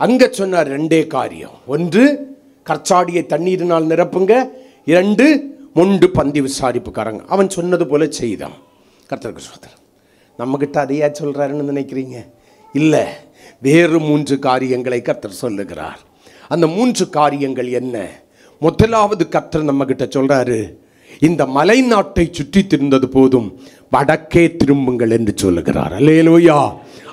அங்க சொன்னார் ரெண்டே காரியம். ஒன்று, கற்சாடியை தண்ணீரினால் நிரப்புங்க. 2, முண்டு பந்தி விசாரிப்புக்காரங்க. அவன் சொன்னது போல செய்தான். கர்த்தருக்கு ஸ்தோத்திரம். நம்மகிட்ட அதையா சொல்றாருன்னு நினைக்கிறீங்க? இல்ல, வேறு 3 காரியங்களை கர்த்தர் சொல்லுகிறார். அந்த 3 காரியங்கள் என்ன? முதலாவது கர்த்தர் நம்ம கிட்ட சொல்றாரு, இந்த மலை நாட்டை சுற்றி திரிந்தது போதும், வடக்கே திரும்புங்கள் என்று சொல்லுகிறார். அல்லேலூயா,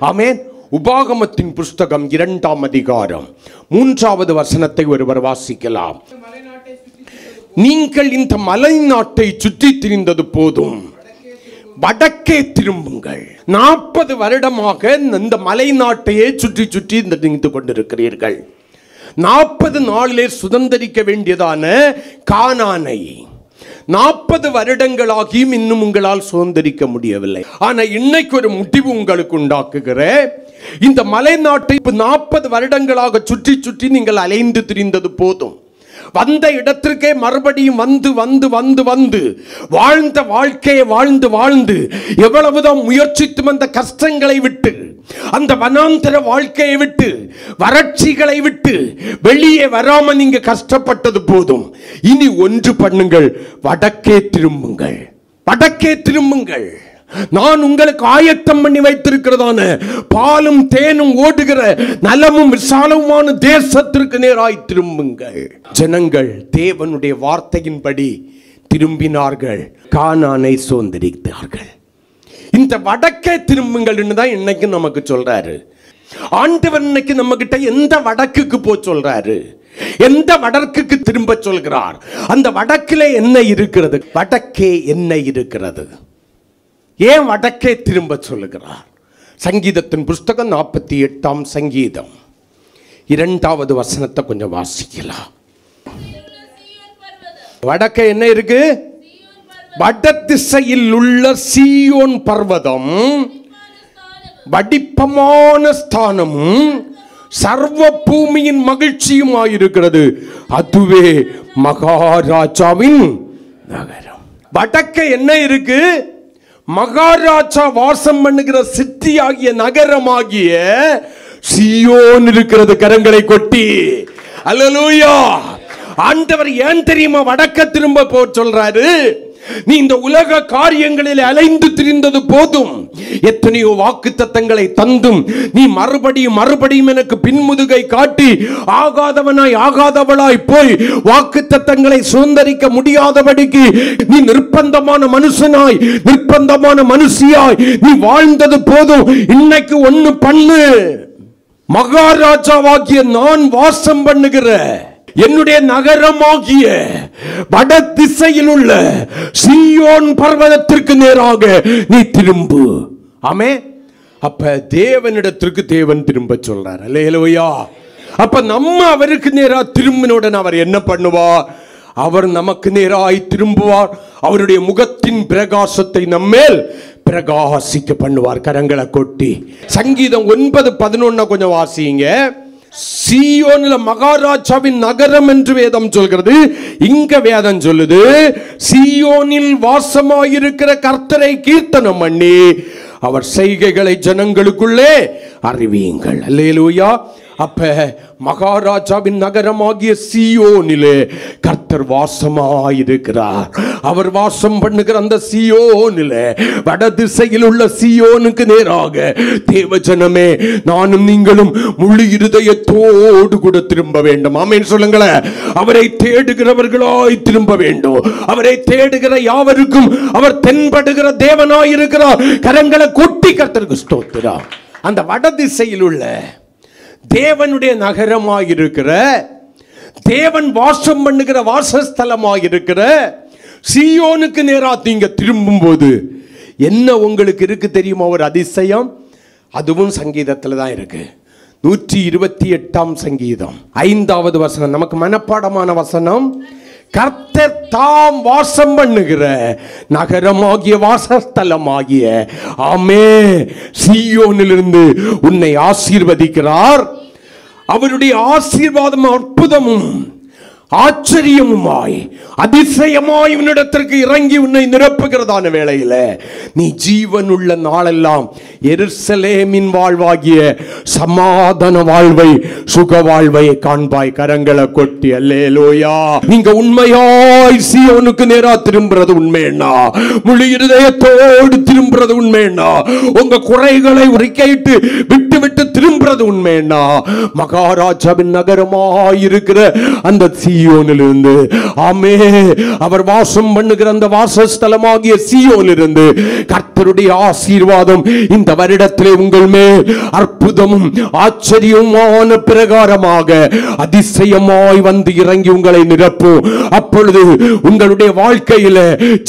ஆமென். உபாகமத்தின் புஸ்தகம் 2ஆம் அதிகாரம் 3வது வசனத்தை ஒருவர் வாசிக்கலாம். நீங்கள் இந்த மலை நாட்டை சுற்றி திரிந்தது போதும், வடக்கே திரும்புங்கள். 40 வருடமாக இந்த மலை நாட்டையே சுற்றி சுற்றி திரிந்து கொண்டிருக்கிறீர்கள். 40 நாளிலே சுதந்தரிக்க வேண்டியதான கானானை 40 வருடங்களாகியும் இன்னும் உங்களால் சுதந்தரிக்க முடியவில்லை. ஆனா இன்னைக்கு ஒரு முடிவு உங்களுக்கு உண்டாக்குகிற, இந்த மலை நாட்டை 40 வருடங்களாக சுற்றி சுற்றி நீங்கள் அலைந்து திரிந்தது போதும். வந்த இடத்திற்கே மறுபடியும் வந்து வந்து வந்து வந்து வாழ்ந்த வாழ்க்கையை வாழ்ந்து வாழ்ந்து எவ்வளவுதான் முயற்சித்தும் அந்த கஷ்டங்களை விட்டு, அந்த வனாந்தர வாழ்க்கையை விட்டு, வறட்சிகளை விட்டு வெளியே வராம நீங்க கஷ்டப்பட்டது போதும். இனி ஒன்று பண்ணுங்கள், வடக்கே திரும்புங்கள். வடக்கே திரும்புங்கள். நான் உங்களுக்கு ஆயத்தம் பண்ணி வைத்திருக்கிறதான பாலும் தேனும் ஓடுகிற நலமும் விசாலமுமான தேசத்திற்கு நேராய் திரும்புங்கள். ஜனங்கள் தேவனுடைய வார்த்தையின்படி திரும்பினார்கள், கானானை சுதந்தரித்தார்கள். இந்த வடக்கே திரும்புங்கள் தான் இன்னைக்கு நமக்கு சொல்றாரு ஆண்டவர். இன்னைக்கு நம்ம கிட்ட எந்த வடக்குக்கு போ சொல்றாரு? எந்த வடக்குக்கு திரும்ப சொல்கிறார்? அந்த வடக்கிலே என்ன இருக்கிறது? வடக்கே என்ன இருக்கிறது? ஏன் வடக்கே திரும்ப சொல்லுகிறார்? சங்கீதத்தின் புஸ்தகம் 48ஆம் சங்கீதம் 2வது வசனத்தை கொஞ்சம் வாசிக்கலாம். வடக்கே என்ன இருக்கு? வட திசையில் உள்ள சீயோன் பர்வதம் வடிப்பமான ஸ்தானமும் சர்வ பூமியின் மகிழ்ச்சியுமாயிருக்கிறது. அதுவே மகாராஜாவின் நகரம். வடக்கே என்ன இருக்கு? மகாராஜா வாசம் பண்ணுகிற சிட்டி ஆகிய நகரமாகிய சீயோன் இருக்கிறது. கரங்களை கொட்டி அல்லேலூயா. ஆண்டவர் ஏன் தெரியுமா வடக்க திரும்ப போ சொல்றாரு? நீ இந்த உலக காரியங்களில் அலைந்து திரிந்தது போதும். எத்தனையோ வாக்குத்தத்தங்களை தந்தும் நீ மறுபடியும் மறுபடியும் எனக்கு பின்முதுகை காட்டி ஆகாதவனாய் ஆகாதவளாய் போய் வாக்குத்தத்தங்களை சுதந்தரிக்க முடியாதபடிக்கு நீ நிர்பந்தமான மனுஷனாய் நிர்பந்தமான மனுஷியாய் நீ வாழ்ந்தது போதும். இன்னைக்கு ஒன்னு பண்ணு. மகாராஜாவாகிய நான் வாசம் பண்ணுகிற என்னுடைய நகரமாகிய வட திசையில் உள்ள சீயோன் பர்வதத்திற்கு நேராக நீ திரும்பு. ஆமே. அப்ப தேவனிடத்திற்கு தேவன் திரும்ப சொல்றார். அல்லேலூயா. அப்ப நம்ம அவருக்கு நேரா திரும்பினுடன் அவர் என்ன பண்ணுவார்? அவர் நமக்கு நேராய் திரும்புவார். அவருடைய முகத்தின் பிரகாசத்தை நம்மேல் பிரகாசிக்க பண்ணுவார். கரங்களை கொட்டி சங்கீதம் 9:11 கொஞ்சம் வாசிங்க. சீயோனில் மகாராஜாவின் நகரம் என்று வேதம் சொல்கிறது. இங்க வேதம் சொல்லுது, சீயோனில் வாசமாயிருக்கிற கர்த்தரை கீர்த்தனம் பண்ணி அவர் செய்கைகளை ஜனங்களுக்குள்ளே அறிவியுங்கள். அல்லேலூயா. அப்ப மகாராஜாவின் நகரமாகிய சீயோனிலே கர்த்தர் வாசமாயிருக்கிறார். அவர் வாசம் பண்ணுகிற அந்த சீயோனிலே, வடதிசையில் உள்ள சீயோனுக்கு நேராக தேவஜனமே, நானும் நீங்களும் முழு இருதயத்தோடு கூட திரும்ப வேண்டும். ஆமென் சொல்லுங்களேன். அவரை தேடுகிறவர்களாய் திரும்ப வேண்டும். அவரை தேடுகிற யாவருக்கும் அவர் தென்படுகிற தேவனாயிருக்கிறார். கரங்களை கொட்டி கர்த்தருக்கு ஸ்தோத்திரம். அந்த வடதிசையில் உள்ள தேவனுடைய நகரமாயிருக்கிற, தேவன் வாசம் பண்ணுகிற வாசஸ்தலமாயிருக்கிற சீயோனுக்கு நேரா நீங்க திரும்பும் போது என்ன உங்களுக்கு இருக்கு தெரியுமா? ஒரு அதிசயம். அதுவும் சங்கீதத்தில் தான் இருக்கு. 128ஆம் சங்கீதம் 5வது வசனம், நமக்கு மனப்பாடமான வசனம். கர்த்தர் தாம் வாசம் பண்ணுகிற நகரமாகிய வாசஸ்தலமாகிய ஆமே சீயோனிலிருந்து உன்னை ஆசீர்வதிக்கிறார். அவருடைய ஆசீர்வாதம் அற்புதமும் ஆச்சரியமுமாய் அதிசயமாய் உன்னிடத்திற்கு இறங்கி உன்னை நிரப்புகிறதான வேளையில நீ ஜீவன் உள்ள நாளெல்லாம் எருசலேமின் வாழ்வாகிய சமாதான வாழ்வை, சுக வாழ்வை காண்பாய். கரங்களை கொட்டி அல்லேலூயா. நீங்க உண்மையாய் சீயோனுக்கு நேரா திரும்புறது உண்மையா? முழு இருதயத்தோடு திரும்புறது உண்மையா? உங்க குறைகளை உரைக்கிட்டு விட்டு விட்டு திரும்புறது உண்மையா? மகாராஜாவின் நகரமாயிருக்கிற அந்த சீயோனிலிருந்து, ஆமே, அவர் வாசம் பண்ணுகிற அந்த வாசஸ்தலமாகிய சீயோனிலிருந்து கர்த்தருடைய ஆசீர்வாதம் இந்த வருடத்திலே உங்கள் மேல் அற்புதமும் ஆச்சரியமான பிரகாரமாக அதிசயமாய் வந்து இறங்கி உங்களை நிரப்பும். அப்பொழுது உங்களுடைய வாழ்க்கையில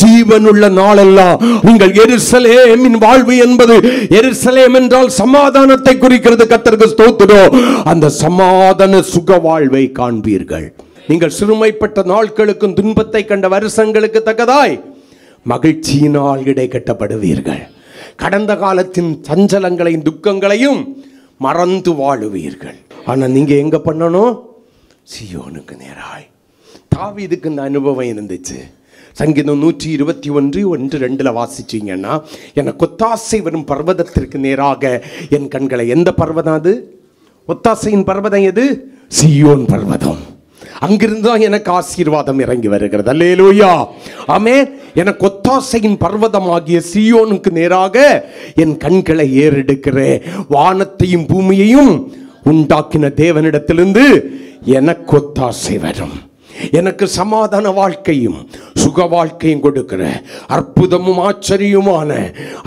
ஜீவனுள்ள நாளெல்லாம் நீங்கள் எருசலேமின் வாழ்வு என்பது, எருசலேம் என்றால் சமாதானத்தை குறிக்கிறது. கர்த்தருக்கு ஸ்தோத்திரம். அந்த சமாதான சுக வாழ்வை காண்பீர்கள். நீங்கள் சிறுமைப்பட்ட நாட்களுக்கும் துன்பத்தை கண்ட வருஷங்களுக்கு தக்கதாய் மகிழ்ச்சியினால் இடை கட்டப்படுவீர்கள். கடந்த காலத்தின் சஞ்சலங்களையும் துக்கங்களையும் மறந்து வாழுவீர்கள். ஆனா நீங்க எங்க பண்ணணும்? சீயோனுக்கு நேராய். தாவீதுக்கு இந்த அனுபவம் இருந்துச்சு. சங்கீதம் 121:1-2 வாசிச்சீங்கன்னா, எனக்கு ஒத்தாசை வரும் பர்வதத்திற்கு நேராக என் கண்களை. எந்த பர்வதம் அது? ஒத்தாசையின் பர்வதம் எது? சீயோன் பர்வதம். அங்கிருந்து தான் எனக்கு ஆசீர்வாதம் இறங்கி வருகிறது. அல்லேலூயா. ஆமென். எனக்கு ஒத்தாசையின் பர்வதமாகிய சீயோனுக்கு நேராக என் கண்களை ஏறெடுக்கிறேன். வானத்தையும் பூமியையும் உண்டாக்கின தேவனிடத்திலிருந்து எனக்கு ஒத்தாசை வரும். எனக்கு சமாதான வாழ்க்கையும் சுக வாழ்க்கையும் கொடுக்கிற அற்புதமும் ஆச்சரியமான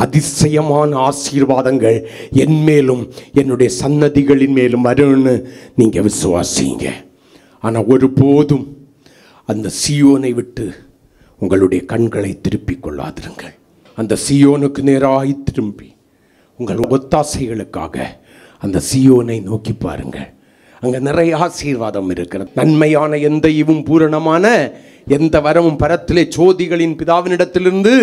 அதிசயமான ஆசீர்வாதங்கள் என் மேலும் என்னுடைய சன்னதிகளின் மேலும் வரும்னு நீங்க விசுவாசிங்க. ஆனால் ஒருபோதும் அந்த சீயோனை விட்டு உங்களுடைய கண்களை திருப்பிக் கொள்ளாதிருங்கள். அந்த சீயோனுக்கு நேராய் திரும்பி உங்கள் ஒத்தாசைகளுக்காக அந்த சீயோனை நோக்கி பாருங்கள். அங்கே நிறைய ஆசீர்வாதம் இருக்கிறது. நன்மையான எந்த ஈவும் பூரணமான எந்த வரமும் பரத்திலே சோதிகளின் பிதாவினிடத்திலிருந்து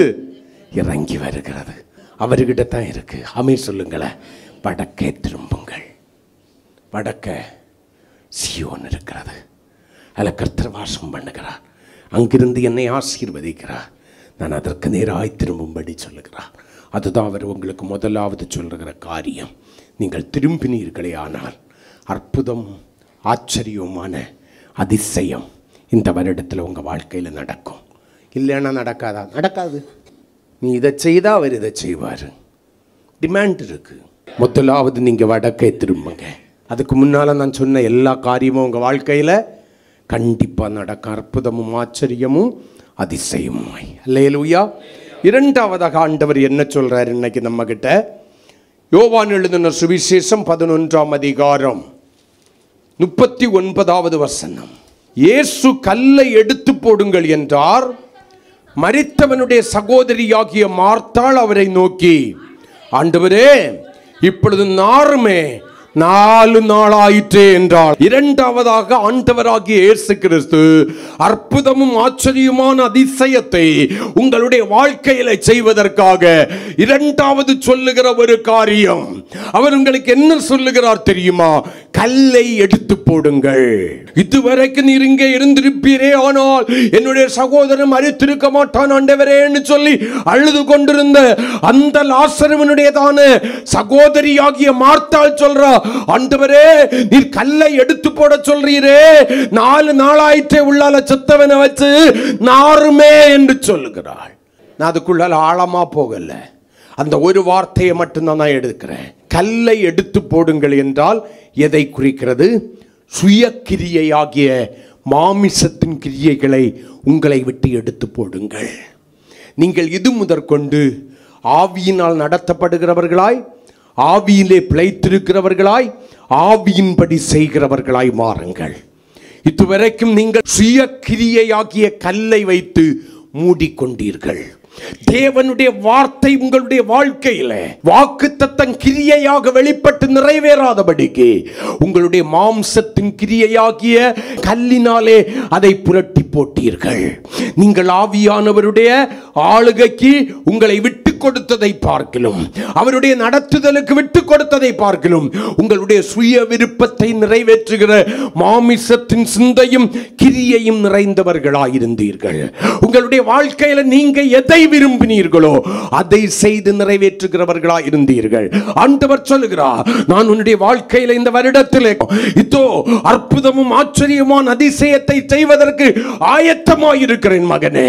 இறங்கி வருகிறது. அவர்கிட்ட தான் இருக்கு. ஆமென் சொல்லுங்களேன். வடக்கே திரும்புங்கள். வடக்க சீயோன் இருக்கிறது. அதில் கர்த்தர் வாசம் பண்ணுகிறார். அங்கிருந்து என்னை ஆசீர்வதிக்கிறார். நான் அதற்கு நேராய் திரும்பும்படி சொல்லுகிறார். அதுதான் அவர் உங்களுக்கு முதலாவது சொல்லுகிற காரியம். நீங்கள் திரும்பினீர்களே ஆனால் அற்புதம் ஆச்சரியமான அதிசயம் இந்த வருடத்தில் உங்கள் வாழ்க்கையில் நடக்கும். இல்லைன்னா நடக்காதா? நடக்காது. நீ இதை செய்தால் அவர் இதை செய்வார். டிமாண்ட் இருக்குது. முதலாவது நீங்கள் வடக்கே திரும்புங்க. அதுக்கு முன்னால் நான் சொன்ன எல்லா காரியமும் உங்கள் வாழ்க்கையில் கண்டிப்பாக நடக்கும். அற்புதமும் ஆச்சரியமும் அதிசயமாய். அல்லேலூயா. இரண்டாவதாக ஆண்டவர் என்ன சொல்கிறார் இன்னைக்கு நம்ம கிட்ட? யோவான் எழுதின சுவிசேஷம் 11ஆம் அதிகாரம் 39வது வசனம். இயேசு கல்லை எடுத்து போடுங்கள் என்றார். மரித்தவனுடைய சகோதரியாகிய மார்த்தாள் அவரை நோக்கி, ஆண்டவரே, இப்பொழுது நாருமே 4 நாளாயிற்றே என்றால். இரண்டாவதாக ஆண்டவராகிய இயேசு கிறிஸ்து அற்புதமும் ஆச்சரியமான அதிசயத்தை உங்களுடைய வாழ்க்கையில செய்வதற்காக இரண்டாவது சொல்லுகிற ஒரு காரியம். அவர் உங்களுக்கு என்ன சொல்லுகிறார் தெரியுமா? கல்லை எடுத்து போடுங்கள். இதுவரைக்கும் நீர் இங்கே இருந்திருப்பீரே, ஆனால் என்னுடைய சகோதரன் மரித்திருக்க மாட்டான் ஆண்டவரேன்னு சொல்லி அழுது கொண்டிருந்த அந்த லாசருவினுடையதான சகோதரியாகிய மார்த்தாள் சொல்றா, ஆண்டவரே நீர் கல்லை எடுத்து போட சொல்றீரே, 4 நாளாயிற்றே உள்ளால செத்தவனை வச்சு நாருமே என்று சொல்லுகிறாள். நான் அதுக்குள்ள ஆழமா போகல, அந்த ஒரு வார்த்தையை மட்டும்தான் நான் எடுக்கிறேன். கல்லை எடுத்து போடுங்கள் என்றால் எதை குறிக்கிறது? சுய கிரியையாகிய மாமிசத்தின் கிரியைகளை உங்களை விட்டு எடுத்து போடுங்கள். நீங்கள் இது முதற்கொண்டு ஆவியினால் நடத்தப்படுகிறவர்களாய், ஆவியிலே பிழைத்திருக்கிறவர்களாய், ஆவியின்படி செய்கிறவர்களாய் மாறுங்கள். இதுவரைக்கும் நீங்கள் சுய கிரியையாகிய கல்லை வைத்து மூடிக்கொண்டீர்கள். தேவனுடைய வார்த்தை உங்களுடைய வாழ்க்கையில வாக்குத்தத்தம் கிரியையாக வெளிப்பட்டு நிறைவேறாதபடிக்கு உங்களுடைய மாம்சத்தின் கிரியையாகிய கல்லினாலே அதை புரட்டி போட்டீர்கள். நீங்கள் ஆவியானவருடைய ஆளுகைக்கு உங்களை விட்டு கொடுத்ததை பார்க்கிலும், அவருடைய நடத்துதலுக்கு விட்டு கொடுத்ததை பார்க்கிலும், உங்களுடைய சுய விருப்பத்தை நிறைவேற்றுகிற மாமிசத்தின் சிந்தையும் கிரியையும் நிறைந்தவர்களாயிருந்தீர்கள். உங்களுடைய வாழ்க்கையில நீங்க எதை விரும்பினீர்களோ அதை செய்து நிறைவேற்றுகிறவர்களாய் இருந்தீர்கள். ஆண்டவர் சொல்லுகிறார், நான் உன்னுடைய வாழ்க்கையில இந்த வருடத்திலே இதோ அற்புதமும் ஆச்சரியமான அதிசயத்தை செய்வதற்கு ஆயத்தமாய் இருக்கிறேன் மகனே,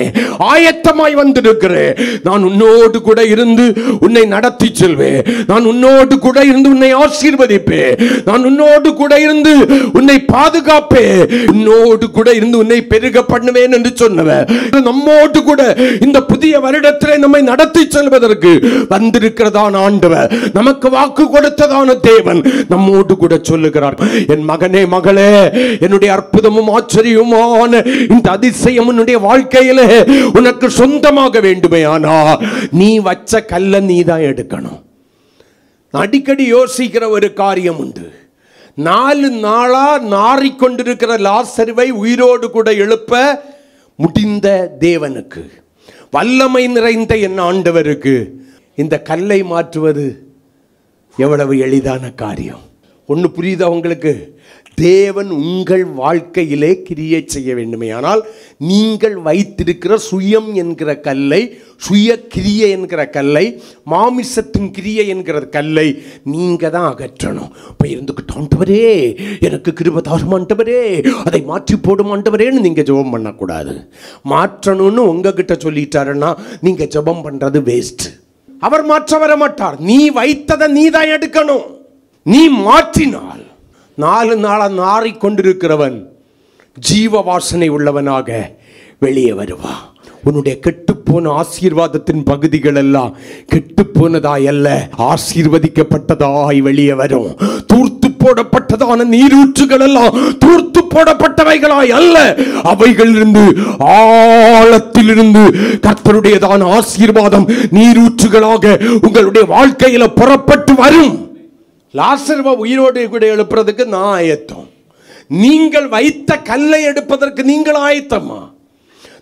ஆயத்தமாய் வந்திருக்கிறேன். நான் உன்னோடு கூட இருந்து உன்னை நடத்தி செல்வேன். நான் உன்னோடு கூட இருந்து உன்னை ஆசீர்வதிப்பேன். நான் உன்னோடு கூட இருந்து உன்னை பாதுகாப்பேன். உன்னோடு கூட இருந்து உன்னை பெருக பண்ணுவேன் என்று சொன்னவர் நம்மோடு கூட இந்த புதிய வருடத்திலே நம்மை நடத்தி செல்வதற்கு வந்திருக்கிறதான ஆண்டவர், நமக்கு வாக்கு கொடுத்ததான தேவன் நம்மோடு கூட சொல்லுகிறார், என் மகனே மகளே, என்னுடைய அற்புதமும் ஆச்சரியமான இந்த அதிசயம் உன்னுடைய வாழ்க்கையிலே உனக்கு சொந்தமாக வேண்டுமே, ஆனா நீ வச்ச கல்ல நீ தான் எடுக்கணும். அடிக்கடி யோசிக்கிற ஒரு காரியம் உண்டு. 4 நாளா நாறிக்கொண்டிருக்கிற லாசருவை உயிரோடு கூட எழுப்ப முடிந்த தேவனுக்கு, வல்லமை நிறைந்த என் ஆண்டவருக்கு இந்த கல்லை மாற்றுவது எவ்வளவு எளிதான காரியம். ஒன்று புரியுதா உங்களுக்கு? தேவன் உங்கள் வாழ்க்கையிலே கிரியை செய்ய வேண்டுமே, ஆனால் நீங்கள் வைத்திருக்கிற சுயம் என்கிற கல்லை, சுய கிரியை என்கிற கல்லை, மாமிசத்தின் கிரியை என்கிற கல்லை நீங்க தான் அகற்றணும். இப்போ இருந்துக்கிட்டு ஆண்டவரே எனக்கு கிருபை தாரும் ஆண்டவரே, அதை மாற்றி போடும் ஆண்டவரேன்னு நீங்க ஜெபம் பண்ணக்கூடாது. மாற்றணும்னு உங்ககிட்ட சொல்லிட்டாருன்னா நீங்க ஜெபம் பண்றது வேஸ்ட். அவர் மாற்ற வர மாட்டார். நீ வைத்ததை நீ தான் எடுக்கணும். நீ மாற்றினால் 4 நாளா நாறிக்கொண்டிருக்கிறவன் ஜீவ வாசனை உள்ளவனாக வெளியே வருவா. உன்னுடைய கெட்டுப்போன ஆசீர்வாதத்தின் பகுதிகள் எல்லாம் கெட்டுப்போனதாய் அல்ல, ஆசீர்வதிக்கப்பட்டதாய் வெளியே வரும். தூர்த்து போடப்பட்டதான நீரூற்றுகள் எல்லாம் தூர்த்து போடப்பட்டவைகளாய் அல்ல, அவைகளிலிருந்து ஆழத்திலிருந்து கர்த்தருடையதான ஆசீர்வாதம் நீரூற்றுகளாக உங்களுடைய வாழ்க்கையில புறப்பட்டு வரும். லாசருவை உயிரோடு கூட எழுப்புறதுக்கு நான் ஆயத்தம். நீங்கள் வைத்த கல்லை எடுப்பதற்கு நீங்கள் ஆயத்தமா?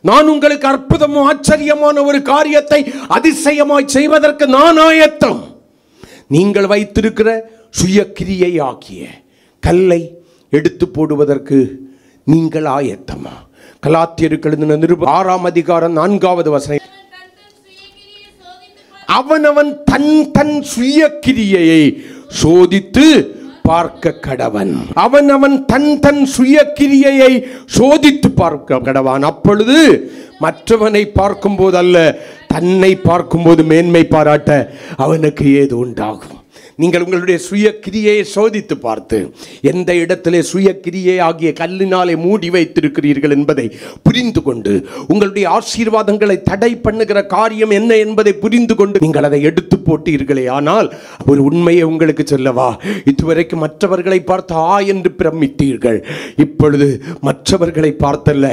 நான் உங்களுக்கு அற்புதமும் ஆச்சரியமான ஒரு காரியத்தை அதிசயமாய் செய்வதற்கு நான் ஆயத்தம். நீங்கள் வைத்திருக்கிற சுய கிரியை ஆகிய கல்லை எடுத்து போடுவதற்கு நீங்கள் ஆயத்தமா? கலாத்தியருக்கு எழுதின நிருபம் 6ஆம் அதிகாரம் 4வது வசனம், அவனவன் தன் தன் சுய கிரியையை சோதித்து பார்க்க கடவன். அவன் தன் தன் சுய கிரியையை சோதித்து பார்க்க கடவான். அப்பொழுது மற்றவனை பார்க்கும் போது அல்ல, தன்னை பார்க்கும் போது மேன்மை பாராட்ட அவனுக்கு ஏது உண்டாகும். நீங்கள் உங்களுடைய சுய கிரியையை சோதித்து பார்த்து எந்த இடத்திலே சுய கிரியை ஆகிய கல்லினாலே மூடி வைத்திருக்கிறீர்கள் என்பதை புரிந்து கொண்டு, உங்களுடைய ஆசீர்வாதங்களை தடை பண்ணுகிற காரியம் என்ன என்பதை புரிந்து கொண்டு நீங்கள் அதை எடுத்து போட்டீர்களே. ஆனால் ஒரு உண்மையை உங்களுக்கு சொல்லவா, இதுவரைக்கும் மற்றவர்களை பார்த்து என்று பிரமித்தீர்கள். இப்பொழுது மற்றவர்களை பார்த்தல்ல,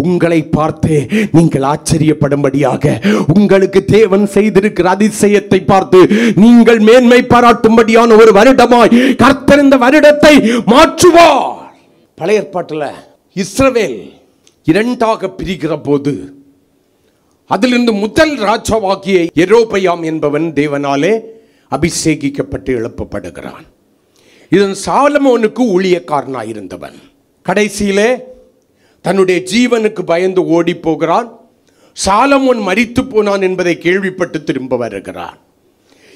உங்களை பார்த்தே நீங்கள் ஆச்சரியப்படும்படியாக உங்களுக்கு தேவன் செய்திருக்கிற அதிசயத்தை பார்த்து நீங்கள் மேன்மை பாராட்டும் ஒரு வருடமாய் கர்த்தர் இந்த வருடத்தை மாற்றுவார். பழைய ஏற்பாட்டில் இஸ்ரவேல் 2ஆக பிரிக்கிற போது அதிலிருந்து முதல் ராஜாவாகிய யெரொபெயாம் என்பவன் தேவனாலே அபிஷேகிக்கப்பட்டு எழுப்பப்படுகிறான். இதன் சாலமோனுக்கு ஊழியக்காரனாய் இருந்தவன். கடைசியிலே தன்னுடைய ஜீவனுக்கு பயந்து ஓடி போகிறான். சாலமோன் மரித்து போனான் என்பதை கேள்விப்பட்டு திரும்ப வருகிறான்.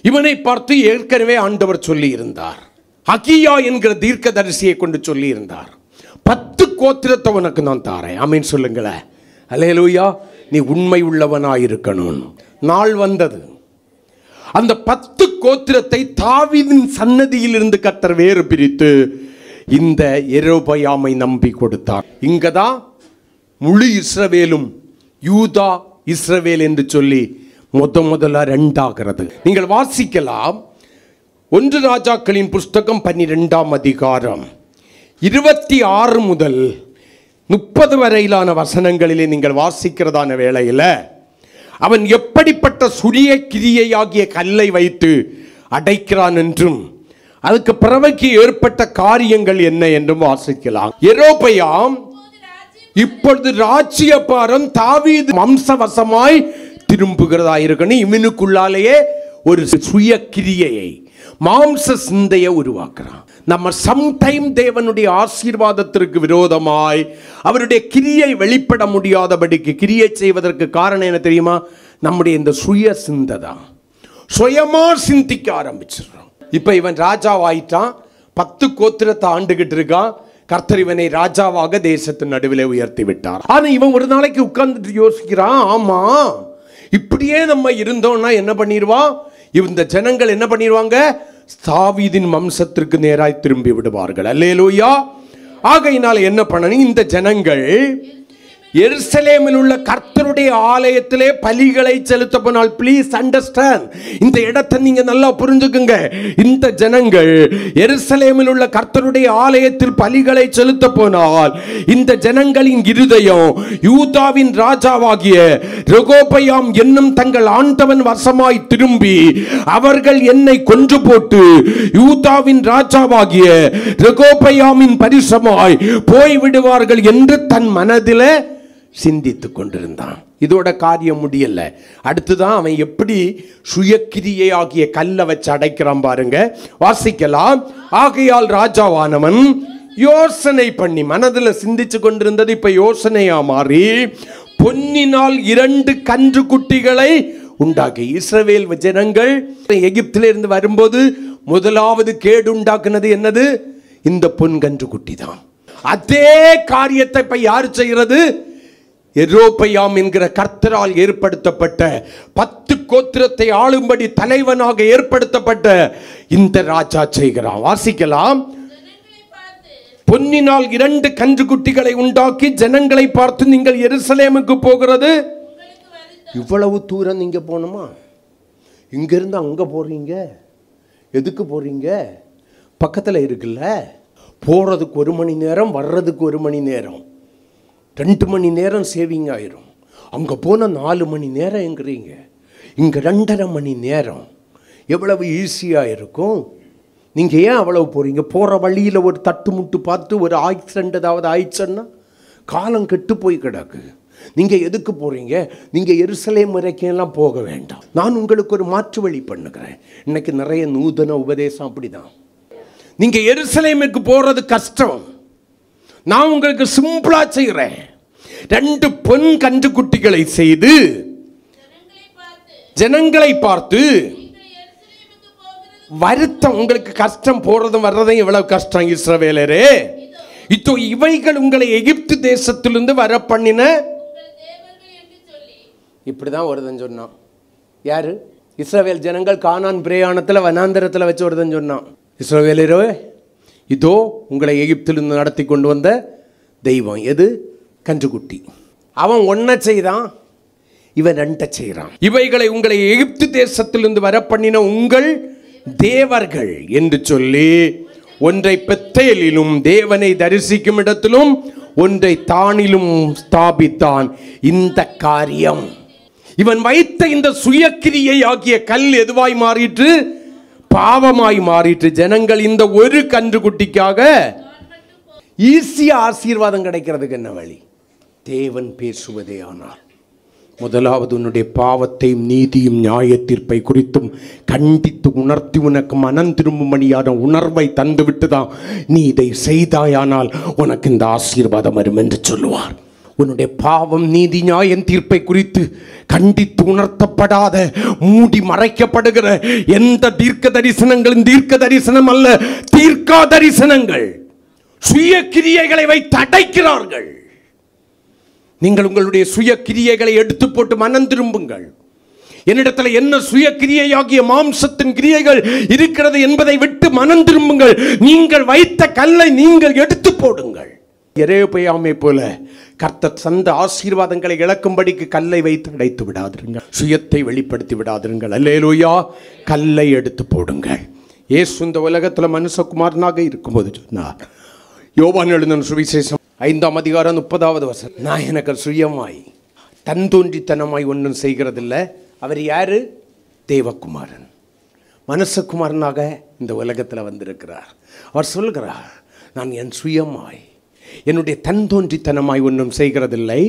இவனை பார்த்து ஏற்கனவே ஆண்டவர் சொல்லி இருந்தார். அகியா என்கிற தீர்க்கதரிசியை கொண்டு சொல்லி இருந்தார், 10 கோத்திரத்தை உனக்கு நான் தாரேன். ஆமீன் சொல்லுங்களேன். அல்லேலூயா. நீ உண்மை உள்ளவனாயிருக்கணும். நாள் வந்தது. அந்த 10 கோத்திரத்தை தாவீதின் சன்னதியில் இருந்து கர்த்தர் வேறு பிரித்து இந்த யெரொபெயாமை நம்பி கொடுத்தார். இங்கதான் முழு இஸ்ரவேலும் யூதா இஸ்ரவேல் என்று சொல்லி முதல்ல 2 ஆகிறது. நீங்கள் வாசிக்கலாம். 1 ராஜாக்களின் புஸ்தகம் 12ஆம் அதிகாரம் 26 முதல் 30 வரையிலான வசனங்களிலே நீங்கள் வாசிக்கிறதான வேளையில் அவன் எப்படிப்பட்ட சுரிய கிரியையாகிய கல்லை வைத்து அடைக்கிறான் என்றும் அதுக்கு பிறகு ஏற்பட்ட காரியங்கள் என்ன என்றும் வாசிக்கலாம். யெரொபெயாம் இப்பொழுது ராஜ்யபாரம் தாவீது வம்சவசமாய் திரும்புகிறதா இருக்கணும். இவனுக்குள்ளாலேயே ஒரு சுய கிரியையை, மாம்ச சிந்தையை உருவாக்குறான். நம்ம சம்டைம் தேவனுடைய ஆசீர்வாதத்திற்கு விரோதமாய் அவருடைய கிரியை வெளிப்பட முடியாதபடிக்கு கிரியை செய்வதற்கு காரணம் என்ன தெரியுமா? நம்முடைய இந்த சுய சிந்தை தான். சுயமா சிந்திக்க ஆரம்பிச்சிடறோம். இப்ப இவன் ராஜாவாயிட்டான், 10 கோத்திரத்தை ஆண்டுகிட்டு இருக்கான். கர்த்தர் இவனை ராஜாவாக தேசத்தின் நடுவில் உயர்த்தி விட்டார். ஆனா இவன் ஒரு நாளைக்கு உட்கார்ந்துட்டு யோசிக்கிறான், ஆமா இப்படியே நம்ம இருந்தோம்னா என்ன பண்ணிடுவான்? இந்த ஜனங்கள் என்ன பண்ணிடுவாங்க? தாவீதின் வம்சத்திற்கு நேராய் திரும்பி விடுவார்கள். அல்லேலூயா. ஆகையினால என்ன பண்ணணும்? இந்த ஜனங்கள் எருசலேமில் உள்ள கர்த்தருடைய ஆலயத்திலே பலிகளை செலுத்த போனால், ப்ளீஸ் அண்டர்ஸ்டாண்ட், இந்த இடத்தை நீங்க நல்லா புரிஞ்சுக்குங்க. இந்த ஜனங்கள் எருசலேமில் உள்ள கர்த்தருடைய ஆலயத்தில் பலிகளை செலுத்த போனால் இந்த ஜனங்களின் இருதயம் யூதாவின் ராஜாவாகிய ரெகொபெயாம் என்னும் தங்கள் ஆண்டவன் வசமாய் திரும்பி அவர்கள் என்னை கொன்று போட்டு யூதாவின் ராஜாவாகிய ரெகொபெயாமின் பரிசமாய் போய்விடுவார்கள் என்று தன் மனதிலே சிந்தித்துக் கொண்டிருந்தான். இதோட காரியம் முடியல. அடுத்துதான் அவன் எப்படி சுயக்கிரியையாகிய கல்லை வச்சு அடைக்கிறான் பாருங்க. வாசிக்கலாம். ஆகையால் ராஜாவானவன் யோசனை பண்ணி, மனதில் சிந்திச்சு கொண்டிருந்தது இப்ப யோசனையா மாறி, பொன்னினால் 2 கன்று குட்டிகளை உண்டாக்கி. இஸ்ரவேல் ஜனங்கள் எகிப்திலிருந்து வரும்போது முதலாவது கேடு உண்டாக்குனது என்னது? இந்த பொன் கன்று குட்டி தான். அதே காரியத்தை இப்ப யார் செய்கிறது? யெரொபெயாம் என்கிற கர்த்தரால் ஏற்படுத்தப்பட்ட 10 கோத்திரத்தை ஆளும்படி தலைவனாக ஏற்படுத்தப்பட்ட இந்த ராஜா செய்கிறான். வாசிக்கலாம். பொன்னினால் 2 கன்று குட்டிகளை உண்டாக்கி ஜனங்களை பார்த்து, நீங்கள் எருசலேமுக்கு போகிறது இவ்வளவு தூரம் நீங்க போகணுமா? இங்கிருந்து அங்க போறீங்க, எதுக்கு போறீங்க? பக்கத்தில் இருக்குல்ல, போறதுக்கு 1 மணி நேரம், வர்றதுக்கு 1 மணி நேரம், 2 மணி நேரம் சேவிங் ஆயிரும். அங்கே போனால் 4 மணி நேரம் என்கிறீங்க, இங்கே 2.5 மணி நேரம். எவ்வளவு ஈஸியாக இருக்கும். நீங்கள் ஏன் அவ்வளவு போகிறீங்க? போகிற வழியில் ஒரு தட்டு முட்டு பார்த்து ஒரு ஆக்சிடென்ட் ஏதாவது ஆயிடுச்சுன்னா காலம் கெட்டு போய் கிடக்கு. நீங்கள் எதுக்கு போகிறீங்க? நீங்கள் எருசலேம் வரைக்கும் போக வேண்டாம். நான் உங்களுக்கு ஒரு மாற்று வழி பண்ணுகிறேன். இன்னைக்கு நிறைய நூதன உபதேசம் அப்படிதான். நீங்க எருசலேமுக்கு போறது கஷ்டம், நான் உங்களுக்கு சிம்பிளா செய்கிறேன். 2 பொன் கன்று குட்டிகளை செய்து ஜனங்களை பார்த்து, வருத்தம் உங்களுக்கு கஷ்டம், போறதும் வர்றதும் எவ்வளவு கஷ்டம் இஸ்ரவேலரே, இதோ இவைகள் உங்களை எகிப்து தேசத்திலிருந்து வர பண்ணின. இப்படிதான் ஒருதன் சொன்னான். யாரு? இஸ்ரவேல் ஜனங்கள் கானான் பிரயாணத்தில் வனாந்தரத்தில் வச்சு ஒருதன் சொன்னான், இஸ்ரவேலரே இதோ உங்களை எகிப்திலிருந்து நடத்தி கொண்டு வந்த தெய்வம் எது? கன்றுக்குட்டி. அவன் 1 செய்தான், இவன் 2 செய்கிறான். இவைகளை உங்களை எகிப்து தேசத்திலிருந்து வர பண்ணின உங்கள் தேவர்கள் என்று சொல்லி, ஒன்றை பெத்தேலிலும் தேவனை தரிசிக்கும் இடத்திலும் ஒன்றை தானிலும் ஸ்தாபித்தான். இந்த காரியம் இவன் வைத்த இந்த சுயக்கிரியை ஆகிய கல் எதுவாய் மாறிற்று? பாவமாய் மாறிற்று. ஜனங்கள் இந்த ஒரு கன்று குட்டிக்காக ஈஸியா ஆசீர்வாதம் கிடைக்கிறதுக்கு என்ன வழி? தேவன் பேசுவதே ஆனால், முதலாவது உன்னுடைய பாவத்தையும் நீதியும் நியாய தீர்ப்பை குறித்தும் கண்டித்து உணர்த்தி உனக்கு மனம் திரும்பும்படியான உணர்வை தந்துவிட்டு தான் நீ இதை செய்தாயானால் உனக்கு இந்த ஆசீர்வாதம் வரும் என்று சொல்லுவார். உன்னுடைய பாவம் நீதி நியாயம் தீர்ப்பை குறித்து கண்டித்து உணர்த்தப்படாத மூடி மறைக்கப்படுகிற எந்த தீர்க்க தரிசனங்களும் தீர்க்க தரிசனம் அல்ல, தீர்க்கா தரிசனங்கள். சுய கிரியைகளை வைத்து அடைக்கிறார்கள். நீங்கள் உங்களுடைய சுய கிரியைகளை எடுத்து போட்டு மனம் திரும்புங்கள். என்னிடத்தில் என்ன சுய கிரியையாகிய மாம்சத்தின் கிரியைகள் இருக்கிறது என்பதை விட்டு மனம் திரும்புங்கள். நீங்கள் வைத்த கல்லை நீங்கள் எடுத்து போடுங்கள். எரேமியாவை போல கர்த்தர் தந்த ஆசீர்வாதங்களை இழக்கும்படிக்கு கல்லை வைத்து அடைத்து விடாதிருங்கள். சுயத்தை வெளிப்படுத்தி விடாதிருங்கள். அல்லேலூயா. கல்லை எடுத்து போடுங்கள். இயேசு இந்த உலகத்தில் மனுஷகுமாரனாக இருக்கும்போது சொன்னார். யோவான் எழுதின சுவிசேஷம் 5ஆம் அதிகாரம் 30வது வசனம், நான் எனக்கு சுயமாய் தன்தோன்றித்தனமாய் ஒன்றும் செய்கிறதில்லை. அவர் யாரு? தேவகுமாரன், மனுஷகுமாரனாக இந்த உலகத்தில் வந்திருக்கிறார். அவர் சொல்கிறார், நான் என் சுயமாய் என்னுடைய தன்தோன்றித்தனமாய் ஒன்றும் செய்கிறதில்லை.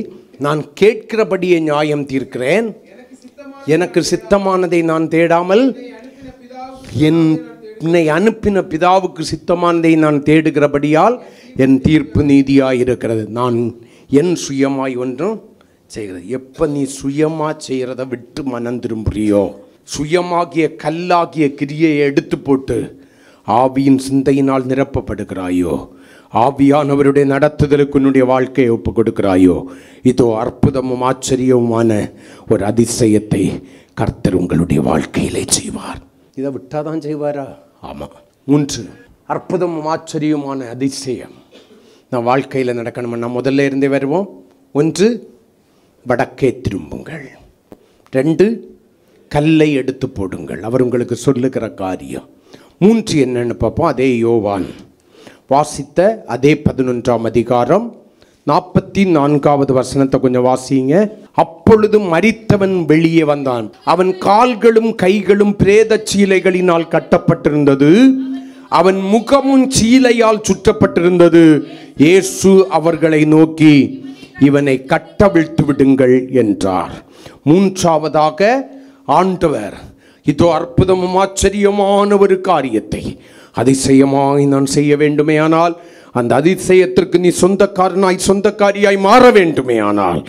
நான் கேட்கிறபடியே நியாயம் தீர்க்கிறேன். எனக்கு சித்தமானதை நான் தேடாமல் என்னை அனுப்பின பிதாவுக்கு சித்தமானதை நான் தேடுகிறபடியால் என் தீர்ப்பு நீதியாய் இருக்கிறது. நான் என் சுயமாய் ஒன்றும் செய்கிறது. எப்போ நீ சுயமாக செய்கிறத விட்டு மனம் திரும்புறியோ, சுயமாகிய கல்லாகிய கிரியையை எடுத்து போட்டு ஆவியின் சிந்தையினால் நிரப்பப்படுகிறாயோ, ஆவியானவருடைய நடத்துதலுக்கு உன்னுடைய வாழ்க்கையை ஒப்பு கொடுக்கிறாயோ, இதோ அற்புதமும் ஆச்சரியமுமான ஒரு அதிசயத்தை கர்த்தர் உங்களுடைய வாழ்க்கையிலே செய்வார். இதை விட்டாதான் செய்வாரா? ஆமாம். 3 அற்புதமும் ஆச்சரியமான அதிசயம் நான் வாழ்க்கையில் நடக்கணும்னா முதல்ல இருந்தே வருவோம். 1 வடக்கே திரும்புங்கள். 2 கல்லை எடுத்து போடுங்கள். அவர் உங்களுக்கு சொல்லுகிற காரியம். 3 என்னன்னு பார்ப்போம். அதே யோவான் வாசித்த அதே 11ஆம் அதிகாரம் 44வது வசனத்தை கொஞ்சம் வாசிங்க. அப்பொழுது மரித்தவன் வெளியே வந்தான். அவன் கால்களும் கைகளும் பிரேத சீலைகளினால் கட்டப்பட்டிருந்தது. அவன் முகமும் சீலையால் சுற்றப்பட்டிருந்தது. இயேசு அவர்களை நோக்கி, இவனை கட்டவிழ்த்து விடுங்கள் என்றார். 3ஆவதாக ஆண்டவர் இதோ அற்புதமும் ஆச்சரியமான ஒரு காரியத்தை அதிசயமாய் நான் செய்ய வேண்டுமே ஆனால், அந்த அதிசயத்திற்கு நீ சொந்தக்காரியாய் மாற வேண்டுமே ஆனால்,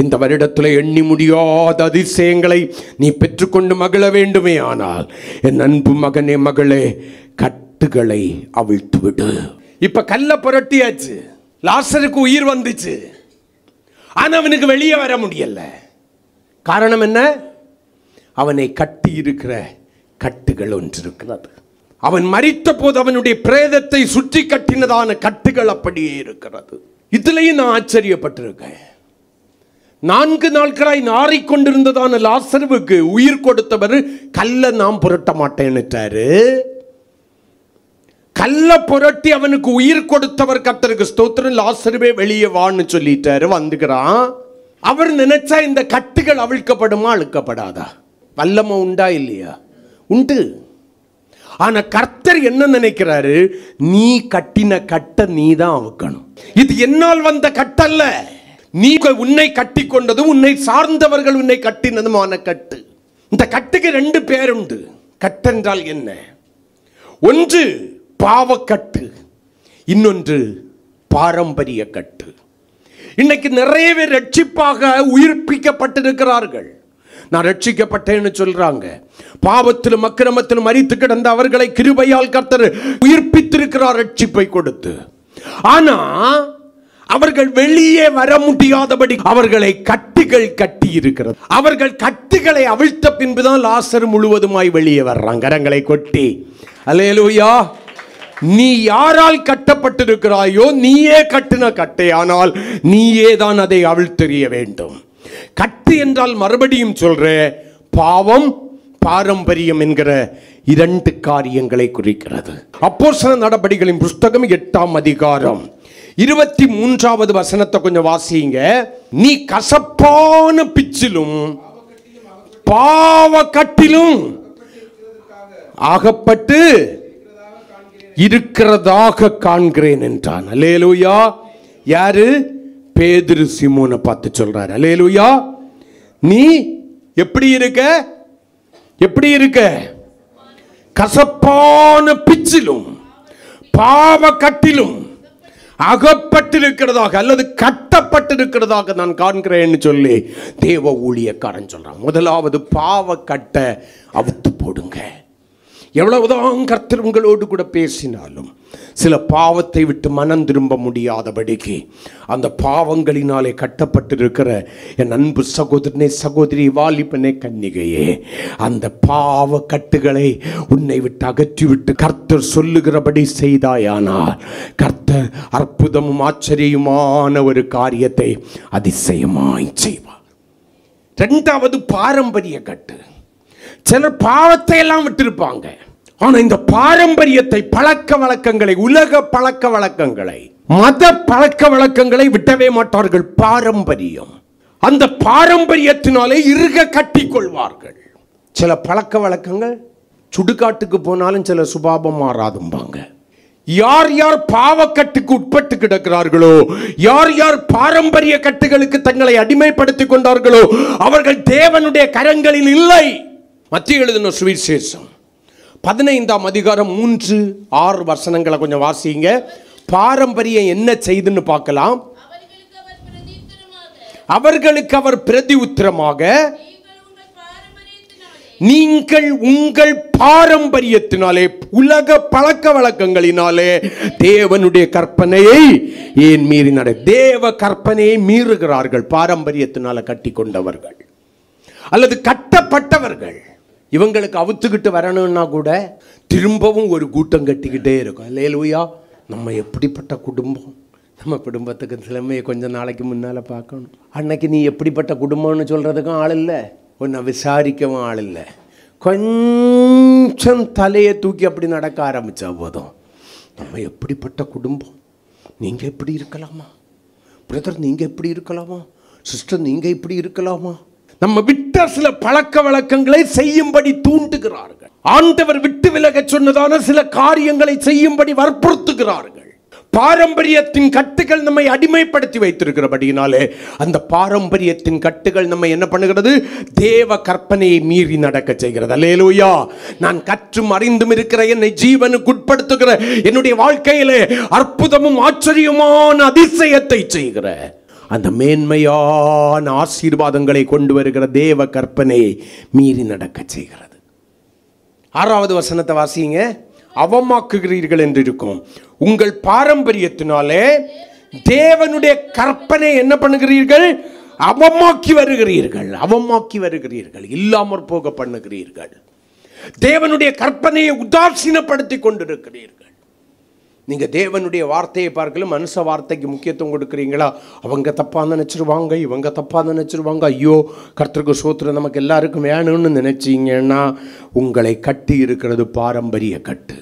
இந்த வருடத்தில் எண்ணி முடியாத அதிசயங்களை நீ பெற்றுக்கொண்டு மகிழ வேண்டுமே ஆனால், என் அன்பு மகனே மகளே, கட்டுகளை அவிழ்த்து விடு. இப்ப கல்ல புரட்டியாச்சு, லாசருக்கு உயிர் வந்துச்சு, ஆனா அவனுக்கு வெளியே வர முடியல. காரணம் என்ன? அவனை கட்டி இருக்கிற கட்டுகள் ஒன்று இருக்கிறது. அவன் மரித்த போது அவனுடைய பிரேதத்தை சுற்றி கட்டினதான கட்டுகள் அப்படியே இருக்கிறது. இதுலயும் நான் ஆச்சரியப்பட்டிருக்கேன். 4 நாட்களாய் நாறிக்கொண்டிருந்ததான லாசருவுக்கு உயிர் கொடுத்தவர் கல்ல நாம் புரட்ட மாட்டேன்னுட்டாரு. கல்ல புரட்டி அவனுக்கு உயிர் கொடுத்தவர் கர்த்தருக்கு ஸ்தோத்திரம். லாசருவே வெளியே வான்னு சொல்லிட்டாரு, வந்துக்கிறான். அவர் நினைச்சா இந்த கட்டுகள் அவிழ்க்கப்படுமா அழுக்கப்படாதா? வல்லமை உண்டா இல்லையா? உண்டு. ஆனா கர்த்தர் என்ன நினைக்கிறாரு? நீ கட்டின கட்டை நீ தான் அவுக்கணும். இது என்னால் வந்த கட்டல்ல, நீ உன்னை கட்டி கொண்டது, உன்னை சார்ந்தவர்கள் உன்னை கட்டினதுமான கட்டு. இந்த கட்டுக்கு 2 பேர் உண்டு. கட்டென்றால் என்ன? ஒன்று பாவக்கட்டு, இன்னொன்று பாரம்பரிய கட்டு. இன்னைக்கு நிறைய பேர் ரட்சிப்பாக உயிர்ப்பிக்கப்பட்டிருக்கிறார்கள். நான் ரட்சிக்கப்பட்டேன்னு சொல்றாங்க. பாவத்திலும் அக்கிரமத்திலும் மரித்து கிடந்த அவர்களை கிருபையால் கர்த்தர் உயிர்ப்பித்திருக்கிறார் ரட்சிப்பை கொடுத்து. ஆனா அவர்கள் வெளியே வர முடியாதபடி அவர்களை கட்டுகள் கட்டி இருக்கிறது. அவர்கள் கட்டுகளை அவிழ்த்த பின்புதான் லாசர் முழுவதுமாய் வெளியே வர்றாங்க. கரங்களை கொட்டி அல்லேலூயா. நீ யாரால் கட்டப்பட்டிருக்கிறாயோ, நீயே கட்டின கட்டை, ஆனால் நீயே தான் அதை அவிழ்த்தெறிய வேண்டும். கட்டு என்றால் மறுபடியும் சொல்ற, பாவம் பாரம்பரியம் என்கிற 2 காரியங்களை குறிக்கிறது. அப்போஸ்தலர் நடபடிகளின் புஸ்தகம் 8ஆம் அதிகாரம் 23வது வசனத்தை கொஞ்சம் வாசிங்க. நீ கசப்பான பிச்சிலும் பாவக்கட்டிலும் ஆகப்பட்டு இருக்கிறதாக காண்கிறேன் என்றான். அல்லேலூயா. யாரு? பேதுரு சிமோனை பார்த்து சொல்றாரு. அல்லேலூயா. நீ எப்படி இருக்க? எப்படி இருக்க? கசப்பான பிச்சிலும் பாவ கட்டிலும் அகப்பட்டிருக்கிறதாக அல்லது கட்டப்பட்டிருக்கிறதாக நான் காண்கிறேன்னு சொல்லி தேவ ஊழியக்காரன் சொல்றான். முதலாவது பாவ கட்ட அவுத்து போடுங்க. எவ்வளவுதான் கர்த்தர் உங்களோடு கூட பேசினாலும் சில பாவத்தை விட்டு மனம் திரும்ப முடியாதபடிக்கு அந்த பாவங்களினாலே கட்டப்பட்டிருக்கிற என் அன்பு சகோதரனே, சகோதரி, வாலிபனே, கன்னிகையே, அந்த பாவ கட்டுகளை உன்னை விட்டு அகற்றிவிட்டு கர்த்தர் சொல்லுகிறபடி செய்தாயானால் கர்த்தர் அற்புதமும் ஆச்சரியமான ஒரு காரியத்தை அதிசயமாய் செய்வார். இரண்டாவது பாரம்பரிய கட்டு. சிலர் பாவத்தை எல்லாம் விட்டிருப்பாங்க, ஆனா இந்த பாரம்பரியத்தை, பழக்க வழக்கங்களை, உலக பழக்க வழக்கங்களை, மத பழக்க வழக்கங்களை விட்டவே மாட்டார்கள். பாரம்பரியம், அந்த பாரம்பரியத்தினாலே இறுக கட்டி கொள்வார்கள். சில பழக்க வழக்கங்கள் சுடுகாட்டுக்கு போனாலும் சில சுபாவம் மாறாதும்பாங்க. யார் யார் பாவக்கட்டுக்கு உட்பட்டு கிடக்கிறார்களோ, யார் யார் பாரம்பரிய கட்டுகளுக்கு தங்களை அடிமைப்படுத்திக் கொண்டார்களோ அவர்கள் தேவனுடைய கரங்களில் இல்லை. மத்திய எழுதின சுவிசேஷம் 15ஆம் அதிகாரம் 3-6 வசனங்களை கொஞ்சம் வாசிங்க. பாரம்பரியம் என்ன செய்துன்னு பார்க்கலாம். அவர்களுக்கு அவர் பிரதி உத்தரமாக, நீங்கள் உங்கள் பாரம்பரியத்தினாலே, உலக பழக்க வழக்கங்களினாலே தேவனுடைய கற்பனையை ஏன் மீறி தேவ கற்பனையை மீறுகிறார்கள். பாரம்பரியத்தினால கட்டி கொண்டவர்கள் அல்லது கட்டப்பட்டவர்கள். இவங்களுக்கு அவுத்துக்கிட்டு வரணும்னா கூட திரும்பவும் ஒரு கூட்டம் கட்டிக்கிட்டே இருக்கும். அல்லேலூயா. நம்ம எப்படிப்பட்ட குடும்பம், நம்ம குடும்பத்துக்கு நிலைமையை கொஞ்சம் நாளைக்கு முன்னால் பார்க்கணும். அன்னைக்கு நீ எப்படிப்பட்ட குடும்பம்னு சொல்கிறதுக்கும் ஆள் இல்லை, உன்னை விசாரிக்கவும் ஆள் இல்லை. கொஞ்சம் தலையை தூக்கி அப்படி நடக்க ஆரம்பித்தா போதும், நம்ம எப்படிப்பட்ட குடும்பம், நீங்கள் எப்படி இருக்கலாமா, பிரதர் நீங்கள் எப்படி இருக்கலாமா, சிஸ்டர் நீங்கள் இப்படி இருக்கலாமா. நம்ம விட்ட சில பழக்க வழக்கங்களை செய்யும்படி தூண்டுகிறார்கள். ஆண்டவர் விட்டு விலக சொன்னதான சில காரியங்களை செய்யும்படி வற்புறுத்துகிறார்கள். பாரம்பரியத்தின் கட்டுகள் நம்மை அடிமைப்படுத்தி வைத்திருக்கிறபடியினாலே அந்த பாரம்பரியத்தின் கட்டுகள் நம்ம என்ன பண்ணுகிறது? தேவ கற்பனையை மீறி நடக்க செய்கிறது. அல்லேலூயா. நான் கற்றும் அறிந்தும் இருக்கிற என்னை ஜீவனுக்கு உட்படுத்துகிற என்னுடைய வாழ்க்கையிலே அற்புதமும் ஆச்சரியமான அதிசயத்தை செய்கிற அந்த மேன்மையான ஆசீர்வாதங்களை கொண்டு வருகிற தேவ கற்பனையை மீறி நடக்க செய்கிறது. 6வது வசனத்தை வாசிங்க. அவமாக்குகிறீர்கள் என்று இருக்கும். உங்கள் பாரம்பரியத்தினாலே தேவனுடைய கற்பனை என்ன பண்ணுகிறீர்கள்? அவமாக்கி வருகிறீர்கள். அவமாக்கி வருகிறீர்கள், இல்லாமற் போக பண்ணுகிறீர்கள். தேவனுடைய கற்பனையை உதாசீனப்படுத்தி கொண்டிருக்கிறீர்கள். நீங்கள் தேவனுடைய வார்த்தையை பார்க்கல, மனுஷ வார்த்தைக்கு முக்கியத்துவம் கொடுக்குறீங்களா? அவங்க தப்பாக நினச்சிருவாங்க, இவங்க தப்பாக நினச்சிருவாங்க, ஐயோ கர்த்தருக்கு சோத்திரம் நமக்கு எல்லாருக்கும் வேணும்னு நினச்சிங்கன்னா உங்களை கட்டி இருக்கிறது பாரம்பரிய கட்டு.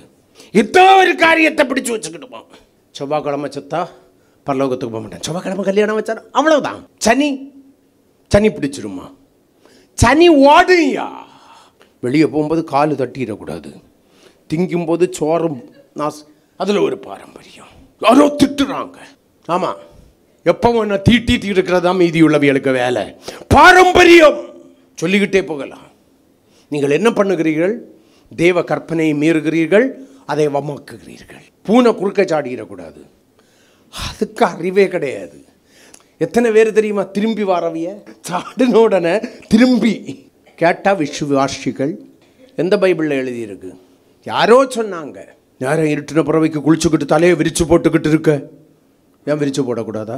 ஏதோ ஒரு காரியத்தை பிடிச்சி வச்சுக்கிட்டுமா, செவ்வாய்க்கிழமை செத்தா பரலோகத்துக்கு போக மாட்டேன், செவ்வாய்க்கிழமை கல்யாணம் வச்சா அவ்வளவுதான், சனி சனி பிடிச்சிருமா, சனி ஓடுயா. வெளியே போகும்போது காலு தட்டிடக்கூடாது, திங்கும்போது சோறும் அதில் ஒரு பாரம்பரியம். யாரோ திட்டுறாங்க, ஆமாம் எப்பவும் என்ன தீட்டிட்டு இருக்கிறதா மீதி உள்ளவைகளுக்கு வேலை. பாரம்பரியம் சொல்லிக்கிட்டே போகலாம். நீங்கள் என்ன பண்ணுகிறீர்கள்? தேவ கற்பனையை மீறுகிறீர்கள், அதை வமாக்குகிறீர்கள். பூனை குறுக்க சாடிடக்கூடாது, அதுக்கு அறிவே கிடையாது. எத்தனை பேர் தெரியுமா திரும்பி வரவிய சாடினோடனே திரும்பி கேட்டால் விசுவாசிகள். எந்த பைபிளில் எழுதியிருக்கு? யாரோ சொன்னாங்க, யாரும் இருட்டின பறவைக்கு குளிச்சுக்கிட்டு தலையை விரிச்சு போட்டுக்கிட்டு இருக்க. ஏன் விரிச்சு போடக்கூடாதா?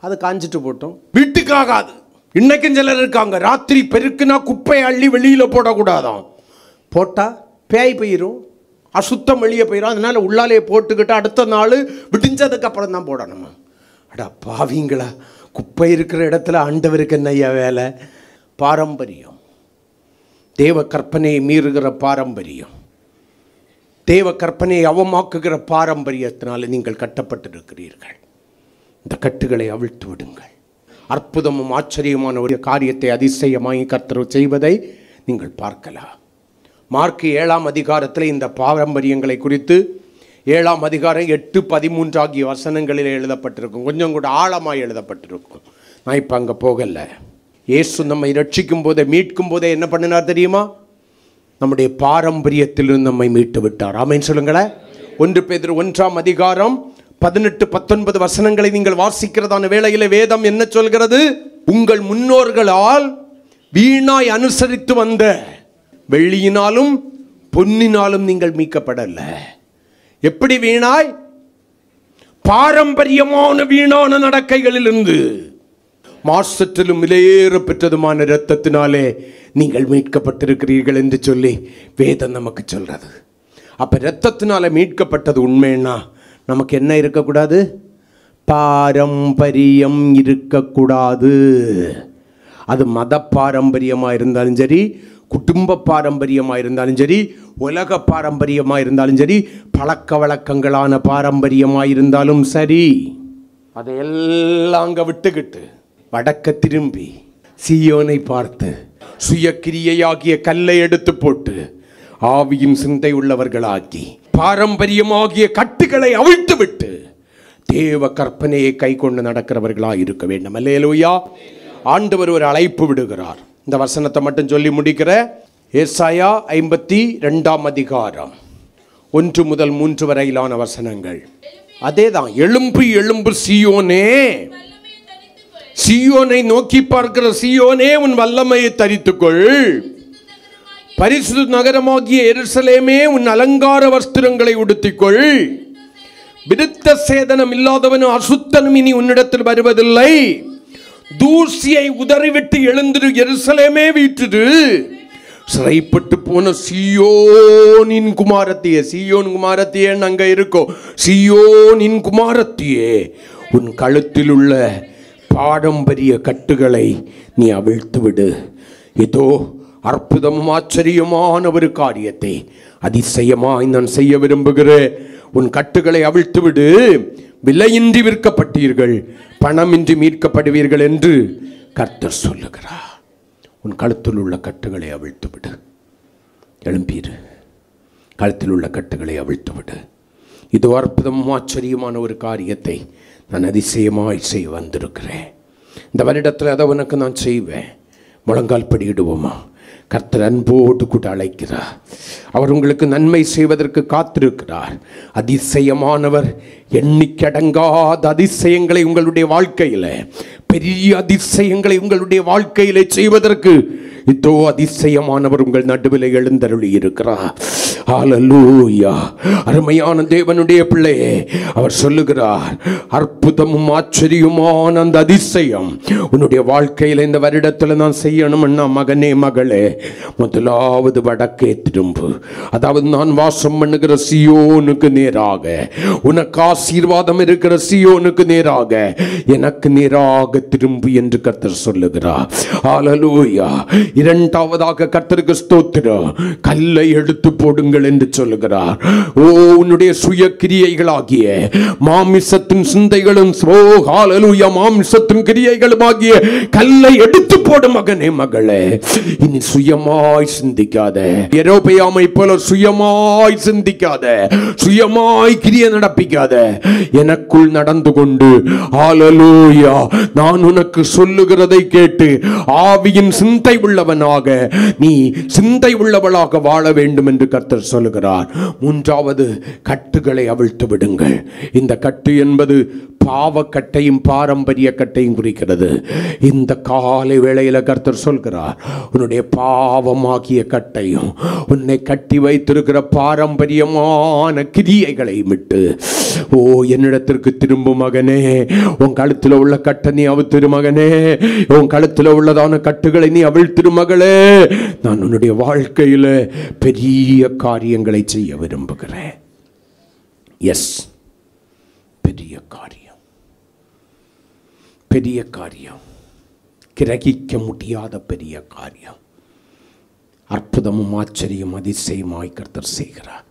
அதை காஞ்சிட்டு போட்டோம், வீட்டுக்காகாது. இன்னைக்கும் சிலர் இருக்காங்க, ராத்திரி பெருக்குனா குப்பையை அள்ளி வெளியில் போடக்கூடாதான், போட்டால் பேய் போயிடும், அசுத்தம் வெளியே போயிடும். அதனால உள்ளாலே போட்டுக்கிட்டு அடுத்த நாள் விடிஞ்சதுக்கு அப்புறம் தான் போடணுமா? அடா பாவீங்களா, குப்பை இருக்கிற இடத்துல ஆண்டவருக்கு என்னையா வேலை? பாரம்பரியம், தேவ கற்பனையை மீறுகிற பாரம்பரியம், தேவ கற்பனையை அவமாக்குகிற பாரம்பரியத்தினால நீங்கள் கட்டப்பட்டிருக்கிறீர்கள். இந்த கட்டுகளை அவிழ்த்து விடுங்கள். அற்புதமும் ஆச்சரியமான ஒரு காரியத்தை அதிசயமாகி கர்த்தர் செய்வதை நீங்கள் பார்க்கலாம். மார்க் 7ஆம் அதிகாரத்தில் இந்த பாரம்பரியங்களை குறித்து 7ஆம் அதிகாரம் 8-13 ஆகிய வசனங்களில் எழுதப்பட்டிருக்கும். கொஞ்சம் கூட ஆழமாக எழுதப்பட்டிருக்கும். நான் இப்போ அங்கே போகலை. இயேசு நம்மை ரட்சிக்கும் போதே, மீட்கும் போதே என்ன பண்ணினார் தெரியுமா? நம்முடைய பாரம்பரியத்திலிருந்து நம்மை மீட்டு விட்டார். ஆமென் சொல்லுங்களேன். 1 பேதுரு 1ஆம் அதிகாரம் 18-19 வசனங்களை நீங்கள் வாசிக்கிறதான வேளையிலே வேதம் என்ன சொல்கிறது? உங்கள் முன்னோர்களால் வீணாய் அனுசரித்து வந்த வெள்ளியினாலும் பொன்னினாலும் நீங்கள் மீட்கப்படல. எப்படி வீணாய்? பாரம்பரியமான வீணான நடக்கைகளிலிருந்து மாசத்திலும் விலையேற பெற்றதுமான இரத்தத்தினாலே நீங்கள் மீட்கப்பட்டிருக்கிறீர்கள் என்று சொல்லி வேதம் நமக்கு சொல்றது. அப்ப இரத்தத்தினால மீட்கப்பட்டது உண்மைன்னா நமக்கு என்ன இருக்கக்கூடாது? பாரம்பரியம் இருக்கக்கூடாது. அது மத பாரம்பரியமாக இருந்தாலும் சரி, குடும்ப பாரம்பரியமாக இருந்தாலும் சரி, உலக பாரம்பரியமாக இருந்தாலும் சரி, பழக்க வழக்கங்களான பாரம்பரியமாக இருந்தாலும் சரி, அதையெல்லாம் அங்கே விட்டுக்கிட்டு வடக்க திரும்பி சீயோனை பார்த்து சுயக்கிரியையாகிய கல்லை எடுத்து போட்டு ஆவியின் சிந்தை உள்ளவர்களாக்கி பாரம்பரியமாகிய கட்டுகளை அவிழ்த்து விட்டு தேவ கற்பனையை கை கொண்டு நடக்கிறவர்களாக இருக்க வேண்டும். அல்லேலூயா. ஆண்டவர் ஒரு அழைப்பு விடுகிறார். இந்த வசனத்தை மட்டும் சொல்லி முடிக்கிற. ஏசாயா 52ஆம் அதிகாரம் 1 முதல் 3 வரையிலான வசனங்கள். அதேதான். எழும்பு எழும்பு சீயோனே, சீயோனை நோக்கி பார்க்கிற சீயோனே, உன் வல்லமையை தரித்துக்கொள். பரிசுத்த நகரமாகிய எருசலேமே, உன் அலங்கார வஸ்திரங்களை உடுத்திக்கொள். விருத்த சேதனம் இல்லாதவனும் அசுத்தனும் இனி உன்னிடத்தில் வருவதில்லை. தூசியை உதறிவிட்டு எழுந்திரு எருசலேமே, வீற்றிரு. சிறைப்பட்டு போன சீயோனின் குமாரத்தியே, சீயோன் குமாரத்தியே அங்க இருக்கோ, சீயோனின் குமாரத்தியே, உன் கழுத்தில் உள்ள பாரம்பரிய கட்டுகளை நீ அவிழ்த்து விடு. இதோ அற்புதமும் ஆச்சரியமான ஒரு காரியத்தை அதிசயமாய் நான் செய்ய விரும்புகிறேன். உன் கட்டுகளை அவிழ்த்து விடு. விலையின்றி விற்கப்பட்டீர்கள், பணமின்றி மீட்கப்படுவீர்கள் என்று கர்த்தர் சொல்லுகிறார். உன் கழுத்தில் உள்ள கட்டுகளை அவிழ்த்து விடு. எழும்பீரு. கழுத்தில் உள்ள கட்டுகளை அவிழ்த்து விடு. இதோ அற்புதமும் ஆச்சரியமான ஒரு காரியத்தை நான் அதிசயமாய் செய்ய வந்திருக்கிறேன். இந்த வருடத்தில் அதை உனக்கு நான் செய்வேன். முழங்கால் படியிடுவோமா? கர்த்தர் அன்போடு கூட அழைக்கிறார். அவர் உங்களுக்கு நன்மை செய்வதற்கு காத்திருக்கிறார். அதிசயமானவர், எண்ணிக்கடங்காத அதிசயங்களை உங்களுடைய வாழ்க்கையில், பெரிய அதிசயங்களை உங்களுடைய வாழ்க்கையிலே செய்வதற்கு இதோ அதிசயமானவர் உங்கள் நடுவில் எழுந்தருளி இருக்கிறார். ஹல்லேலூயா. அருமையான தேவனுடைய பிள்ளையே, அவர் சொல்லுகிறார், அற்புதமும் ஆச்சரியமான அந்த அதிசயம் உன்னுடைய வாழ்க்கையில் இந்த வருடத்தில் நான் செய்யணும்னா, மகனே மகளே, முதலாவது வடக்கே திரும்பு. அதாவது நான் வாசம் பண்ணுகிற சீயோனுக்கு நேராக, உனக்கு ஆசீர்வாதம் இருக்கிற சீயோனுக்கு நேராக, எனக்கு நேராக திரும்பு என்று கர்த்தர் சொல்லுகிறார். ஹல்லேலூயா. இரண்டாவதாக கர்த்தருக்கு ஸ்தோத்திரம், கல்லை எடுத்து போடுங்கள் என்று சொல்லுகிறார். ஓ, உன்னுடைய சுய கிரியைகளாகிய மாமிசத்தின் சிந்தைகளும், ஓ ஹல்லேலூயா, மாமிசத்தின் கிரியைகளும் ஆகிய கல்லை எடுத்து போடு மகனே மகளே. இனி சுயமாய் சிந்திக்காத, யெரொபெயாமை போல சுயமாய் சிந்திக்காத, சுயமாய் கிரியை நடப்பிக்காத. எனக்குள் நடந்து கொண்டு, ஹல்லேலூயா, நான் உனக்கு சொல்லுகிறதை கேட்டு ஆவியின் சிந்தை உள்ளவனாக, நீ சிந்தை உள்ளவளாக வாழ வேண்டும் என்று கர்த்தர் சொல்லுகிறார். மூன்றாவது, கட்டுகளை அவிழ்த்து விடுங்கள். இந்த கட்டு என்பது பாவக்கட்டையும் பாரம்பரிய கட்டையும் குறிக்கிறது. இந்த காலை வேளையில கர்த்தர் சொல்கிறார், உன்னுடைய பாவமாகிய கட்டையும் உன்னை கட்டி வைத்திருக்கிற பாரம்பரியமான கிரியைகளை விட்டு, ஓ என்னிடத்திற்கு திரும்ப மகனே. உன் கழுத்தில் உள்ள கட்டை நீ அவிழ்த்திரு மகனே. உன் கழுத்தில் உள்ளதான கட்டுகளை நீ அவிழ்த்திரு மகளே. நான் உன்னுடைய வாழ்க்கையில பெரிய காரியங்களை செய்ய விரும்புகிறேன். எஸ், பெரிய காரியம், பெரிய காரியம், கிரகிக்க முடியாத பெரிய காரியம். அற்புதமும் ஆச்சரியம் அதிசயமாய் கர்த்தர் செய்கிறார்.